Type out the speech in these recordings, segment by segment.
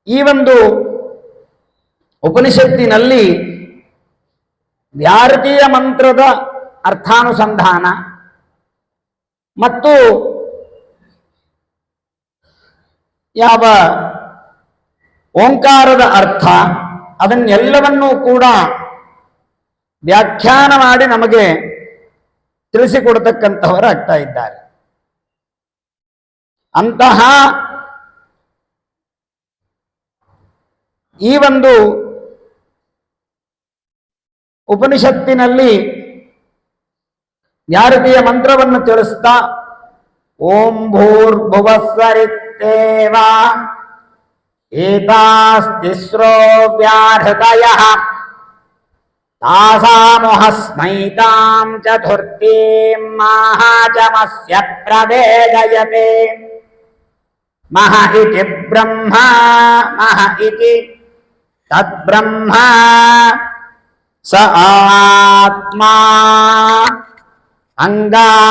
ಈ ಒಂದು ಉಪನಿಷತ್ತಿನಲ್ಲಿ ಭಾರತೀಯ ಮಂತ್ರದ ಅರ್ಥಾನುಸಂಧಾನ ಮತ್ತು ಯಾವ ಓಂಕಾರದ ಅರ್ಥ ಅದನ್ನೆಲ್ಲವನ್ನೂ ಕೂಡ ವ್ಯಾಖ್ಯಾನ ಮಾಡಿ ನಮಗೆ ತಿಳಿಸಿಕೊಡತಕ್ಕಂತಹವರಾಗ್ತಾ ಇದ್ದಾರೆ. ಅಂತಹ ಈ ಒಂದು ಉಪನಿಷತ್ತಿನಲ್ಲಿ ಭಾರತೀಯ ಮಂತ್ರವನ್ನು ತಿಳಿಸ್ತಾ ಓಂ ಭೂರ್ಭುವಸ್ವರಿತ್ತೇವ ಏತಾಸ್ತಿಸ್ರೋ ವ್ಯಾಹೃತಯಃ ತಾಸಾಮುಹಸ್ಮೈತಾಂ ಚತುರ್ಥೀಂ ಮಹಾಚಮಸ್ಯ ಪ್ರವೇದಯತೆ ಮಹ ಇತಿ ಬ್ರಹ್ಮ ಮಹ ಇತಿ ತದ್ಬ್ರಹ್ಮ ಸ ಆತ್ಮಾ ಅಂಗಾನ್ಯನ್ಯಾ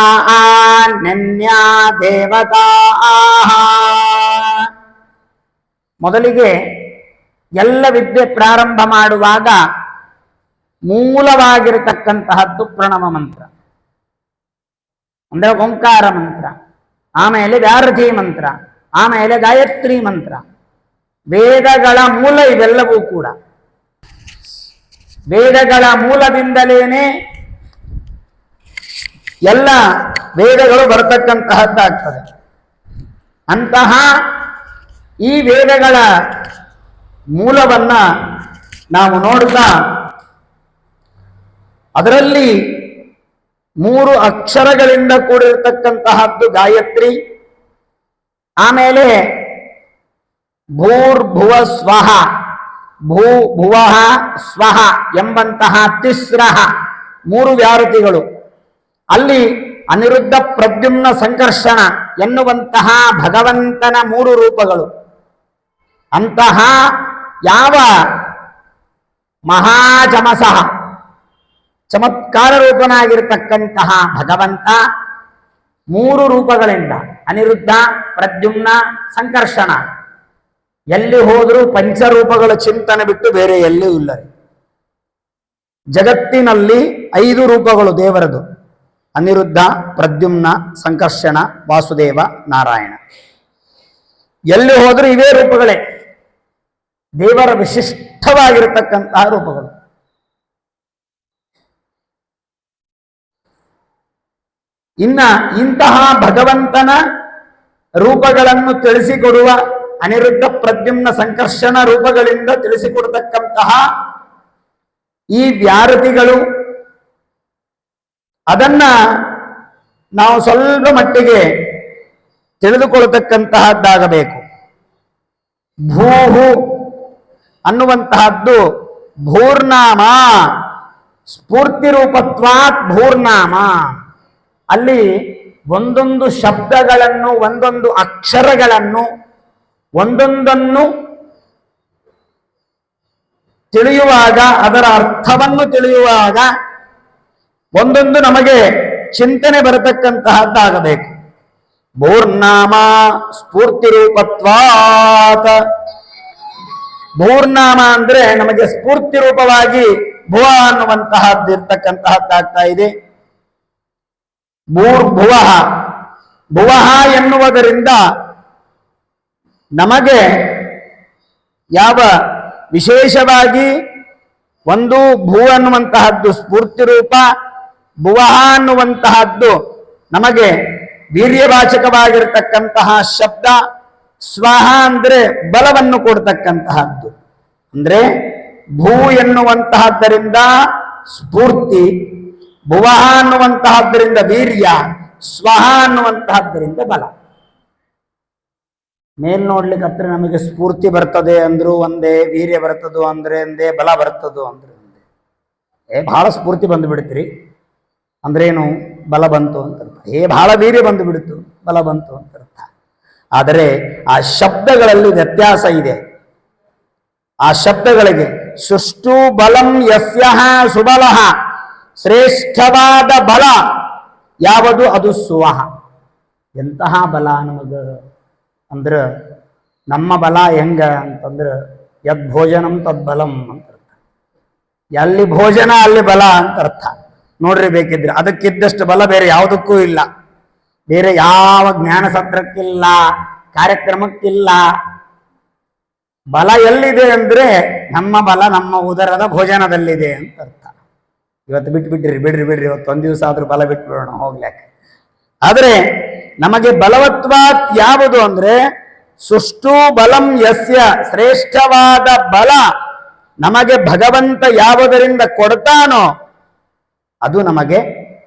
ದೇವತಾ. ಮೊದಲಿಗೆ ಎಲ್ಲ ವಿದ್ಯೆ ಪ್ರಾರಂಭ ಮಾಡುವಾಗ ಮೂಲವಾಗಿರತಕ್ಕಂತಹದ್ದು ಪ್ರಣವ ಮಂತ್ರ, ಅಂದ್ರೆ ಓಂಕಾರ ಮಂತ್ರ, ಆಮೇಲೆ ಭಾರತೀ ಮಂತ್ರ, ಆಮೇಲೆ ಗಾಯತ್ರಿ ಮಂತ್ರ. ವೇದಗಳ ಮೂಲ ಇವೆಲ್ಲವೂ ಕೂಡ. ವೇದಗಳ ಮೂಲದಿಂದಲೇನೆ ಎಲ್ಲ ವೇದಗಳು ಬರತಕ್ಕಂತಹದ್ದಾಗ್ತದೆ. ಅಂತಹ ಈ ವೇದಗಳ ಮೂಲವನ್ನ ನಾವು ನೋಡ್ತಾ ಅದರಲ್ಲಿ 3 ಅಕ್ಷರಗಳಿಂದ ಕೂಡಿರತಕ್ಕಂತಹದ್ದು ಗಾಯತ್ರಿ, ಆಮೇಲೆ ಭೂರ್ಭುವ ಸ್ವಹ, ಭೂ ಭುವಃ ಸ್ವಹ ಎಂಬಂತಹ ತಿಸ್ರಃ 3 ವ್ಯಾಹೃತಿಗಳು. ಅಲ್ಲಿ ಅನಿರುದ್ಧ ಪ್ರದ್ಯುಮ್ನ ಸಂಕರ್ಷಣ ಎನ್ನುವಂತಹ ಭಗವಂತನ 3 ರೂಪಗಳು. ಅಂತಹ ಯಾವ ಮಹಾಚಮಸಃ ಚಮತ್ಕಾರ ರೂಪನಾಗಿರ್ತಕ್ಕಂತಹ ಭಗವಂತ 3 ರೂಪಗಳಿಂದ ಅನಿರುದ್ಧ ಪ್ರದ್ಯುಮ್ನ ಸಂಕರ್ಷಣ ಎಲ್ಲಿ ಹೋದರೂ ಪಂಚರೂಪಗಳ ಚಿಂತನೆ ಬಿಟ್ಟು ಬೇರೆ ಎಲ್ಲಿಯೂ ಇಲ್ಲ. ಜಗತ್ತಿನಲ್ಲಿ 5 ರೂಪಗಳು ದೇವರದು: ಅನಿರುದ್ಧ, ಪ್ರದ್ಯುಮ್ನ, ಸಂಕರ್ಷಣ, ವಾಸುದೇವ, ನಾರಾಯಣ. ಎಲ್ಲಿ ಹೋದರೂ ಇವೇ ರೂಪಗಳೇ ದೇವರ ವಿಶಿಷ್ಟವಾಗಿರತಕ್ಕಂತಹ ರೂಪಗಳು. ಇನ್ನ ಇಂತಹ ಭಗವಂತನ ರೂಪಗಳನ್ನು ತಿಳಿಸಿಕೊಡುವ ಅನಿರುದ್ಧ ಪ್ರದ್ಯುಮ್ನ ಸಂಕರ್ಷಣ ರೂಪಗಳಿಂದ ತಿಳಿಸಿಕೊಡತಕ್ಕಂತಹ ಈ ವ್ಯಾಹೃತಿಗಳು, ಅದನ್ನ ನಾವು ಸ್ವಲ್ಪ ಮಟ್ಟಿಗೆ ತಿಳಿದುಕೊಳ್ಳತಕ್ಕಂತಹದ್ದಾಗಬೇಕು. ಭೂಹು ಅನ್ನುವಂತಹದ್ದು ಭೂರ್ನಾಮ, ಸ್ಫೂರ್ತಿ ರೂಪತ್ವಾತ್ ಭೂರ್ನಾಮ. ಅಲ್ಲಿ ಒಂದೊಂದು ಶಬ್ದಗಳನ್ನು, ಒಂದೊಂದು ಅಕ್ಷರಗಳನ್ನು, ಒಂದೊಂದನ್ನು ತಿಳಿಯುವಾಗ, ಅದರ ಅರ್ಥವನ್ನು ತಿಳಿಯುವಾಗ ಒಂದೊಂದು ನಮಗೆ ಚಿಂತನೆ ಬರತಕ್ಕಂತಹದ್ದಾಗಬೇಕು. ಭೂರ್ನಾಮ ಸ್ಫೂರ್ತಿ ರೂಪತ್ವಾತ್. ಭೂರ್ನಾಮ ಅಂದ್ರೆ ನಮಗೆ ಸ್ಫೂರ್ತಿ ರೂಪವಾಗಿ ಭುವ ಅನ್ನುವಂತಹದ್ದು ಇರ್ತಕ್ಕಂತಹದ್ದಾಗ್ತಾ ಇದೆ. ಭೂರ್ಭುವಃ, ಭುವಃ ಎನ್ನುವುದರಿಂದ ನಮಗೆ ಯಾವ ವಿಶೇಷವಾಗಿ ಒಂದು ಭೂ ಅನ್ನುವಂತಹದ್ದು ಸ್ಫೂರ್ತಿ ರೂಪ, ಭುವಃ ಅನ್ನುವಂತಹದ್ದು ನಮಗೆ ವೀರ್ಯವಾಚಕವಾಗಿರ್ತಕ್ಕಂತಹ ಶಬ್ದ, ಸ್ವಹ ಅಂದ್ರೆ ಬಲವನ್ನು ಕೊಡ್ತಕ್ಕಂತಹದ್ದು. ಅಂದ್ರೆ ಭೂ ಎನ್ನುವಂತಹದ್ದರಿಂದ ಸ್ಫೂರ್ತಿ, ಭುವಃ ಅನ್ನುವಂತಹದ್ದರಿಂದ ವೀರ್ಯ, ಸ್ವಹ ಅನ್ನುವಂತಹದ್ದರಿಂದ ಬಲ. ಮೇಲ್ ನೋಡ್ಲಿಕ್ಕೆ ಹತ್ರ ನಮಗೆ ಸ್ಫೂರ್ತಿ ಬರ್ತದೆ ಅಂದ್ರು ಒಂದೇ, ವೀರ್ಯ ಬರ್ತದೋ ಅಂದ್ರೆ ಒಂದೇ, ಬಲ ಬರ್ತದೋ ಅಂದ್ರೆ ಒಂದೇ. ಬಹಳ ಸ್ಫೂರ್ತಿ ಬಂದು ಬಿಡ್ತೀರಿ ಅಂದ್ರೇನು? ಬಲ ಬಂತು ಅಂತ ಅರ್ಥ. ಬಹಳ ವೀರ್ಯ ಬಂದು ಬಿಡ್ತು, ಬಲ ಬಂತು ಅಂತ ಅರ್ಥ. ಆದರೆ ಆ ಶಬ್ದಗಳಲ್ಲಿ ವ್ಯತ್ಯಾಸ ಇದೆ. ಆ ಶಬ್ದಗಳಿಗೆ ಸುಷ್ಟು ಬಲಂ ಯಸ್ಯಃ ಸುಬಲಃ, ಶ್ರೇಷ್ಠವಾದ ಬಲ ಯಾವುದು? ಅದು ಸುವಹ. ಎಂತಹ ಬಲ ನಮಗ ಅಂದ್ರ ನಮ್ಮ ಬಲ ಹೆಂಗ ಅಂತಂದ್ರೆ ಯದ್ ಭೋಜನಂ ತದ್ ಬಲಂ ಅಂತ ಅರ್ಥ. ಎಲ್ಲಿ ಭೋಜನ ಅಲ್ಲಿ ಬಲ ಅಂತ ಅರ್ಥ. ನೋಡ್ರಿ, ಬೇಕಿದ್ರೆ ಅದಕ್ಕಿದ್ದಷ್ಟು ಬಲ ಬೇರೆ ಯಾವುದಕ್ಕೂ ಇಲ್ಲ. ಬೇರೆ ಯಾವ ಜ್ಞಾನ ಸತ್ರಕ್ಕಿಲ್ಲ, ಕಾರ್ಯಕ್ರಮಕ್ಕಿಲ್ಲ. ಬಲ ಎಲ್ಲಿದೆ ಅಂದ್ರೆ ನಮ್ಮ ಬಲ ನಮ್ಮ ಉದರದ ಭೋಜನದಲ್ಲಿದೆ ಅಂತ ಅರ್ಥ. ಇವತ್ತು ಬಿಡ್ರಿ, ಇವತ್ತು ಒಂದ್ ದಿವಸ ಆದ್ರೂ ಬಲ ಬಿಟ್ಬಿಡೋಣ ಹೋಗ್ಲಾಕ. ಆದ್ರೆ ನಮಗೆ ಬಲವತ್ವಾತ್ ಯಾವುದು ಅಂದ್ರೆ ಸುಷ್ಟು ಬಲಂ ಯಸ್ಯ, ಶ್ರೇಷ್ಠವಾದ ಬಲ ನಮಗೆ ಭಗವಂತ ಯಾವುದರಿಂದ ಕೊಡ್ತಾನೋ ಅದು ನಮಗೆ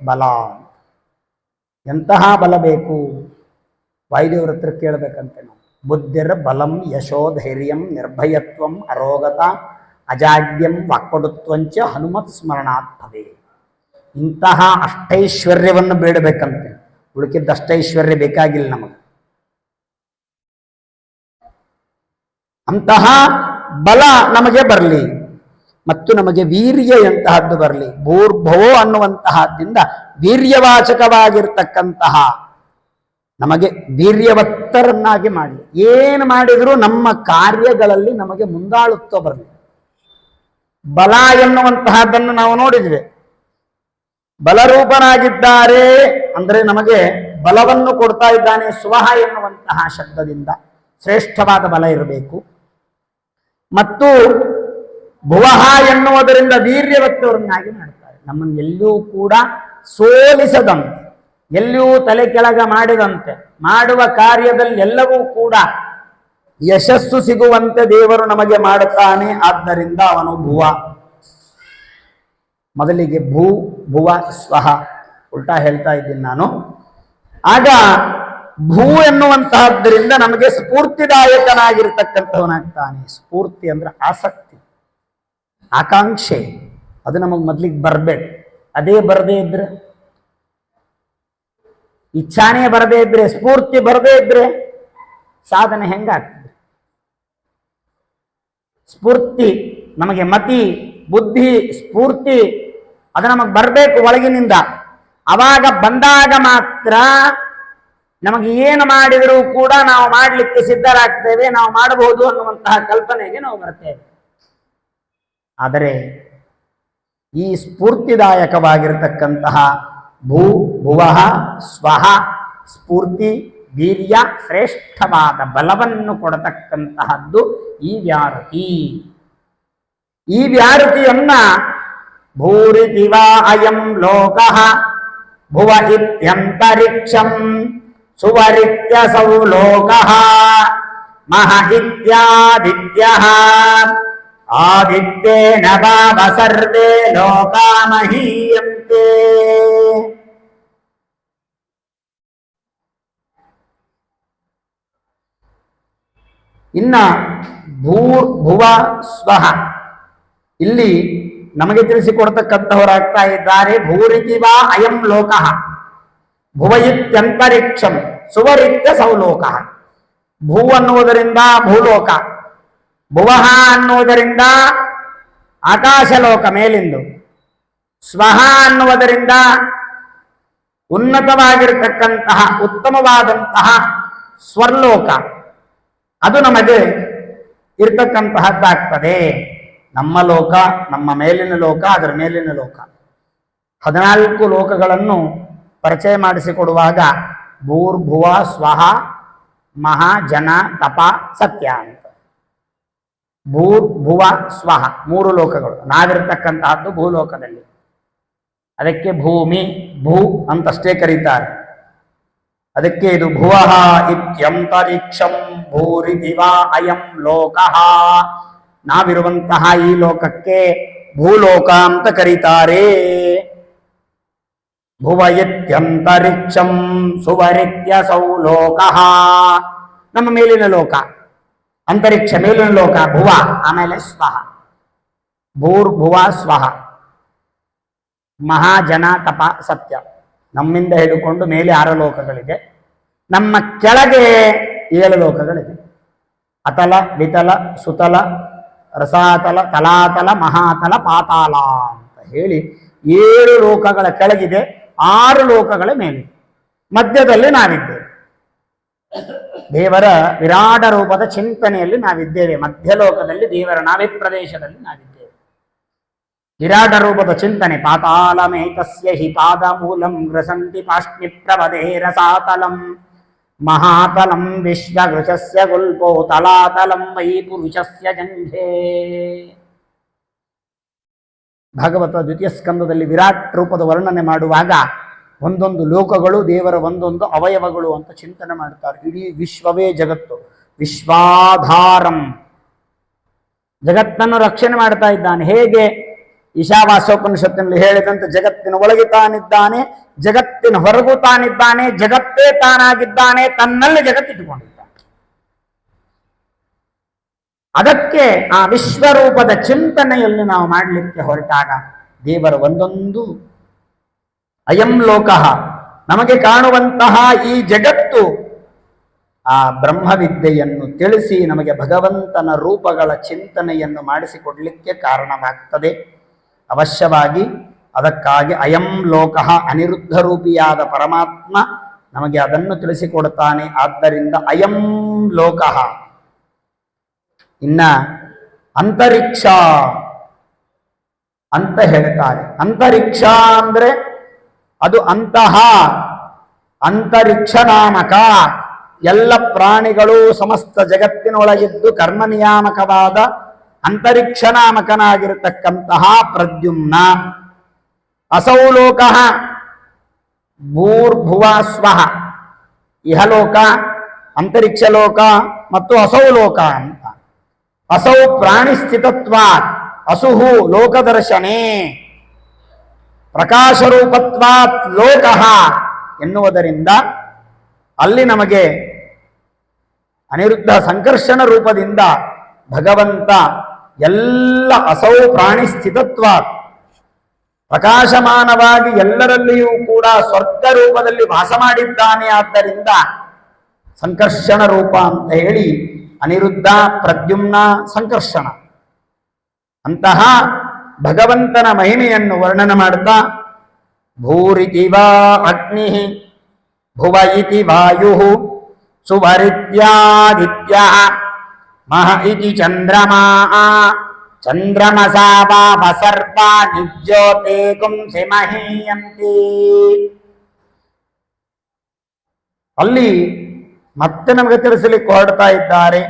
ಬಲ. ಎಂತಹ ಬಲ ಬೇಕು? ವಾಯುದೇವ್ರ ಹತ್ರ ಕೇಳ್ಬೇಕಂತೆ ನಾವು. ಬುದ್ಧಿರ್ ಬಲಂ ಯಶೋ ಧೈರ್ಯಂ ನಿರ್ಭಯತ್ವಂ ಅರೋಗತ ಅಜಾಡ್ಯಂ ವಾಕ್ಪಟುತ್ವಂಚ ಹನುಮತ್ ಸ್ಮರಣಾತ್ ಭವೆ. ಇಂತಹ ಅಷ್ಟೈಶ್ವರ್ಯವನ್ನು ಬೇಡಬೇಕಂತೆ. ಉಳುಕಿದ್ದ ಅಷ್ಟೈಶ್ವರ್ಯ ಬೇಕಾಗಿಲ್ಲ ನಮಗೆ. ಅಂತಹ ಬಲ ನಮಗೆ ಬರಲಿ ಮತ್ತು ನಮಗೆ ವೀರ್ಯ ಎಂತಹದ್ದು ಬರಲಿ. ಭೂರ್ಭವೋ ಅನ್ನುವಂತಹದ್ದಿಂದ ವೀರ್ಯವಾಚಕವಾಗಿರ್ತಕ್ಕಂತಹ ನಮಗೆ ವೀರ್ಯವತ್ತರನ್ನಾಗಿ ಮಾಡಲಿ. ಏನು ಮಾಡಿದರೂ ನಮ್ಮ ಕಾರ್ಯಗಳಲ್ಲಿ ನಮಗೆ ಮುಂದಾಳುತ್ತಾ ಬರಲಿ. ಬಲ ಎನ್ನುವಂತಹದ್ದನ್ನು ನಾವು ನೋಡಿದ್ವಿ. ಬಲರೂಪನಾಗಿದ್ದಾರೆ ಅಂದ್ರೆ ನಮಗೆ ಬಲವನ್ನು ಕೊಡ್ತಾ ಇದ್ದಾನೆ. ಸ್ವಹ ಎನ್ನುವಂತಹ ಶಬ್ದದಿಂದ ಶ್ರೇಷ್ಠವಾದ ಬಲ ಇರಬೇಕು. ಮತ್ತು ಭುವಃ ಎನ್ನುವುದರಿಂದ ವೀರ್ಯವತ್ತವರನ್ನಾಗಿ ಮಾಡ್ತಾರೆ. ನಮ್ಮನ್ನು ಎಲ್ಲಿಯೂ ಕೂಡ ಸೋಲಿಸದಂತೆ, ಎಲ್ಲಿಯೂ ತಲೆ ಕೆಳಗ ಮಾಡಿದಂತೆ, ಮಾಡುವ ಕಾರ್ಯದಲ್ಲಿ ಎಲ್ಲವೂ ಕೂಡ ಯಶಸ್ಸು ಸಿಗುವಂತೆ ದೇವರು ನಮಗೆ ಮಾಡುತ್ತಾನೆ. ಆದ್ದರಿಂದ ಅವನು ಭುವ. ಮೊದಲಿಗೆ ಭುವ ಸ್ವಹ ಉಲ್ಟಾ ಹೇಳ್ತಾ ಇದ್ದೀನಿ ನಾನು. ಆಗ ಭೂ ಎನ್ನುವಂತಹದ್ದರಿಂದ ನಮಗೆ ಸ್ಫೂರ್ತಿದಾಯಕನಾಗಿರ್ತಕ್ಕಂಥವನಾಗ್ತಾನೆ. ಸ್ಫೂರ್ತಿ ಅಂದ್ರೆ ಆಸಕ್ತಿ, ಆಕಾಂಕ್ಷೆ. ಅದು ನಮಗೆ ಮೊದಲಿಗೆ ಬರ್ಬೇಕು. ಅದೇ ಬರದೇ ಇದ್ರೆ, ಇಚ್ಛಾನೇ ಬರದೇ ಇದ್ರೆ, ಸ್ಫೂರ್ತಿ ಬರದೇ ಇದ್ರೆ ಸಾಧನೆ ಹೆಂಗಾಗ್ತದೆ? ಸ್ಫೂರ್ತಿ ನಮಗೆ ಮತಿ, ಬುದ್ಧಿ, ಸ್ಫೂರ್ತಿ ಅದು ನಮಗೆ ಬರಬೇಕು ಒಳಗಿನಿಂದ. ಅವಾಗ ಬಂದಾಗ ಮಾತ್ರ ನಮಗೆ ಏನು ಮಾಡಿದರೂ ಕೂಡ ನಾವು ಮಾಡಲಿಕ್ಕೆ ಸಿದ್ಧರಾಗ್ತೇವೆ, ನಾವು ಮಾಡಬಹುದು ಅನ್ನುವಂತಹ ಕಲ್ಪನೆಗೆ ನಾವು ಬರ್ತೇವೆ. ಆದರೆ ಈ ಸ್ಫೂರ್ತಿದಾಯಕವಾಗಿರತಕ್ಕಂತಹ ಭುವಃ ಸ್ವಹ ಸ್ಫೂರ್ತಿ ವೀರ್ಯ ಶ್ರೇಷ್ಠವಾದ ಬಲವನ್ನು ಕೊಡತಕ್ಕಂತಹದ್ದು ಈ ವ್ಯಾರತಿ. ಈ ವ್ಯಾರತಿಯನ್ನ ಭೂರಿತಿವ ಅಯಂ ಲೋಕಃ ಭುವ ಇತ್ಯಂತರಿಕ್ಷಂ ಸುವರಿತ್ಯಸೌ ಲೋಕಃ ಮಹ ಇತ್ಯಾದಿತ್ಯಃ ಆದಿತ್ಯೇನ ಭಾವ ಸರ್ವೇ ಲೋಕಾ ಮಹೀಯಂತೆ. ಇನ್ನ ಭುವ ಸ್ವಹ ಇಲ್ಲಿ ನಮಗೆ ತಿಳಿಸಿಕೊಡ್ತಕ್ಕಂಥವರಾಗ್ತಾ ಇದ್ದಾರೆ. ಭೂರಿತಿವ ಅಯಂ ಲೋಕಃ ಭುವ ಇತ್ಯಂತರಿಕ್ಷಂ ಸುವರಿತ್ಯ ಸೌಲೋಕಃ. ಭೂ ಅನ್ನುವುದರಿಂದ ಭೂಲೋಕ, ಭುವಃ ಅನ್ನುವುದರಿಂದ ಆಕಾಶಲೋಕ ಮೇಲಿಂದು, ಸ್ವಹ ಅನ್ನುವುದರಿಂದ ಉನ್ನತವಾಗಿರತಕ್ಕಂತಹ ಉತ್ತಮವಾದಂತಹ ಸ್ವರ್ಲೋಕ. ಅದು ನಮಗೆ ಇರ್ತಕ್ಕಂತಹದ್ದಾಗ್ತದೆ. ನಮ್ಮ ಲೋಕ, ನಮ್ಮ ಮೇಲಿನ ಲೋಕ, ಅದರ ಮೇಲಿನ ಲೋಕ. 14 ಲೋಕಗಳನ್ನು ಪರಿಚಯ ಮಾಡಿಸಿಕೊಡುವಾಗ ಭೂರ್ಭುವ ಸ್ವಹ ಮಹಾ ಜನ ತಪ ಸತ್ಯ ಅಂತ. ಭೂರ್ಭುವ ಸ್ವಹ 3 ಲೋಕಗಳು. ನಾವಿರ್ತಕ್ಕಂತಹದ್ದು ಭೂಲೋಕದಲ್ಲಿ. ಅದಕ್ಕೆ ಭೂಮಿ ಭೂ ಅಂತಷ್ಟೇ ಕರೀತಾರೆ. ಅದಕ್ಕೆ ಇದು ಭುವಃ ಇತ್ಯಂತರಿಕ್ಷಂ ಭೂರಿದಿವ ಅಯಂ ಲೋಕಃ. ನಾವಿರುವಂತಹ ಈ ಲೋಕಕ್ಕೆ ಭೂಲೋಕ ಅಂತ ಕರೀತಾರೆ. ಭುವ ಇತ್ಯಂತರಿಕ್ಷಂ ಸುವರಿತ್ಯ ಸೌಲೋಕಃ. ನಮ್ಮ ಮೇಲಿನ ಲೋಕ, ಅಂತರಿಕ್ಷ ಮೇಲಿನ ಲೋಕ ಭುವ, ಆಮೇಲೆ ಸ್ವಹ. ಭೂರ್ಭುವ ಸ್ವಹ ಮಹಾಜನ ತಪ ಸತ್ಯ. ನಮ್ಮಿಂದ ಹಿಡಿದುಕೊಂಡು ಮೇಲೆ 6 ಲೋಕಗಳಿದೆ. ನಮ್ಮ ಕೆಳಗೆ 7 ಲೋಕಗಳಿದೆ. ಅತಲ ವಿತಲ ಸುತಲ ರಸಾತಲ ತಲಾತಲ ಮಹಾತಲ ಪಾತಾಳ ಅಂತ ಹೇಳಿ 7 ಲೋಕಗಳ ಕೆಳಗಿದೆ, 6 ಲೋಕಗಳ ಮೇಲೆ. ಮಧ್ಯದಲ್ಲಿ ನಾವಿದ್ದೇವೆ. ದೇವರ ವಿರಾಟ ರೂಪದ ಚಿಂತನೆಯಲ್ಲಿ ನಾವಿದ್ದೇವೆ. ಮಧ್ಯಲೋಕದಲ್ಲಿ ದೇವರ ನಾವೇ ಪ್ರದೇಶದಲ್ಲಿ ನಾವಿದ್ದೇವೆ. ವಿರಾಟ ರೂಪದ ಚಿಂತನೆ. ಪಾತಾಳಮೇತಸ್ಯ ಹಿ ಪಾದ ಮೂಲಂ ಗ್ರಸಂತಿ ಪಾಷ್ಣಿ ಪ್ರವದೇ ರಸಾತಲಂ ಮಹಾತಲಂ ವಿಶ್ವಗೃಶಸ್ಯ ಗುಲ್ಪೋ ತಲಾತಲಂ ವೈ ಪುರುಷಸ್ಯ ಜಂಘೇ. ಭಾಗವತ ದ್ವಿತೀಯ ಸ್ಕಂದದಲ್ಲಿ ವಿರಾಟ್ ರೂಪದ ವರ್ಣನೆ ಮಾಡುವಾಗ ಒಂದೊಂದು ಲೋಕಗಳು ದೇವರ ಒಂದೊಂದು ಅವಯವಗಳು ಅಂತ ಚಿಂತನೆ ಮಾಡ್ತಾರೆ. ಇಡೀ ವಿಶ್ವವೇ ಜಗತ್ತು. ವಿಶ್ವಾಧಾರಂ, ಜಗತ್ತನ್ನು ರಕ್ಷಣೆ ಮಾಡ್ತಾ ಇದ್ದಾನೆ. ಹೇಗೆ ಈಶಾವಾಸ್ಯೋಪನಿಷತ್ತಿನಲ್ಲಿ ಹೇಳಿದಂತೆ ಜಗತ್ತಿನ ಒಳಗೆ ತಾನಿದ್ದಾನೆ, ಜಗತ್ತಿನ ಹೊರಗೂ ತಾನಿದ್ದಾನೆ, ಜಗತ್ತೇ ತಾನಾಗಿದ್ದಾನೆ, ತನ್ನಲ್ಲಿ ಜಗತ್ತಿಟ್ಟುಕೊಂಡಿದ್ದಾನೆ. ಅದಕ್ಕೆ ಆ ವಿಶ್ವರೂಪದ ಚಿಂತನೆಯಲ್ಲಿ ನಾವು ಮಾಡಲಿಕ್ಕೆ ಹೊರಟಾಗ ದೇವರ ಒಂದೊಂದು ಅಯಂ ಲೋಕಃ, ನಮಗೆ ಕಾಣುವಂತಹ ಈ ಜಗತ್ತು ಆ ಬ್ರಹ್ಮವಿದ್ಯೆಯನ್ನು ತಿಳಿಸಿ ನಮಗೆ ಭಗವಂತನ ರೂಪಗಳ ಚಿಂತನೆಯನ್ನು ಮಾಡಿಸಿಕೊಡ್ಲಿಕ್ಕೆ ಕಾರಣವಾಗ್ತದೆ. ಅವಶ್ಯವಾಗಿ ಅದಕ್ಕಾಗಿ ಅಯಂ ಲೋಕಃ, ಅನಿರುದ್ಧ ರೂಪಿಯಾದ ಪರಮಾತ್ಮ ನಮಗೆ ಅದನ್ನು ತಿಳಿಸಿಕೊಡ್ತಾನೆ. ಆದ್ದರಿಂದ ಅಯಂ ಲೋಕಃ. ಇನ್ನ ಅಂತರಿಕ್ಷ ಅಂತ ಹೇಳ್ತಾರೆ. ಅಂತರಿಕ್ಷ ಅಂದ್ರೆ ಅದು ಅಂತಹ ಅಂತರಿಕ್ಷ ನಾಮಕ, ಎಲ್ಲ ಪ್ರಾಣಿಗಳು ಸಮಸ್ತ ಜಗತ್ತಿನೊಳಗಿದ್ದು ಕರ್ಮ ನಿಯಾಮಕವಾದ ಅಂತರಿಕ್ಷ ನಾಮಕನಾಗಿರತಕ್ಕಂತಹ ಪ್ರದ್ಯುಮ್ನ. ಅಸೌ ಲೋಕ ಭೂರ್ಭುವ ಸ್ವಃ, ಇಹಲೋಕ, ಅಂತರಿಕ್ಷ ಲೋಕ ಮತ್ತು ಅಸೌ ಲೋಕ ಅಂತ. ಅಸೌ ಪ್ರಾಣಿ ಸ್ಥಿತತ್ವಾತ್ ಅಸುಹು ಲೋಕದರ್ಶನೇ ಪ್ರಕಾಶರೂಪತ್ವಾತ್ ಲೋಕಃ ಎನ್ನುವುದರಿಂದ ಅಲ್ಲಿ ನಮಗೆ ಅನಿರುದ್ಧ ಸಂಕರ್ಷಣ ರೂಪದಿಂದ ಭಗವಂತ ಎಲ್ಲ ಅಸೌ ಪ್ರಾಣಿ ಸ್ಥಿತತ್ವಾತ್ ಪ್ರಕಾಶಮಾನವಾಗಿ ಎಲ್ಲರಲ್ಲಿಯೂ ಕೂಡ ಸ್ವರ್ಗ ರೂಪದಲ್ಲಿ ವಾಸ ಮಾಡಿದ್ದಾನೆ. ಆದ್ದರಿಂದ ಸಂಕರ್ಷಣ ರೂಪ ಅಂತ ಹೇಳಿ ಅನಿರುದ್ಧ, ಪ್ರದ್ಯುಮ್ನ, ಸಂಕರ್ಷಣ ಅಂತಹ ಭಗವಂತನ ಮಹಿಮೆಯನ್ನು ವರ್ಣನೆ ಮಾಡ್ತಾ ಭೂರಿತಿ ವಾ ಅಗ್ನಿ ಭುವ ಇತಿ ವಾಯು ಸುವರಿತ್ಯಾದಿತ್ಯ ಮಹ ಇತಿ ಚಂದ್ರಮಾ ಚಂದ್ರಮಸಾ ವಾಪಸರ್ಪ ನಿಜ್ಯೋತೆ ಗುಂಸಿ ಮಹೀಯಂತಿ. ಅಲ್ಲಿ ಮತ್ತೆ ನಮಗೆ ತಿಳಿಸಲಿಕ್ಕೆ ಹೊರಡ್ತಾ ಇದ್ದಾರೆ.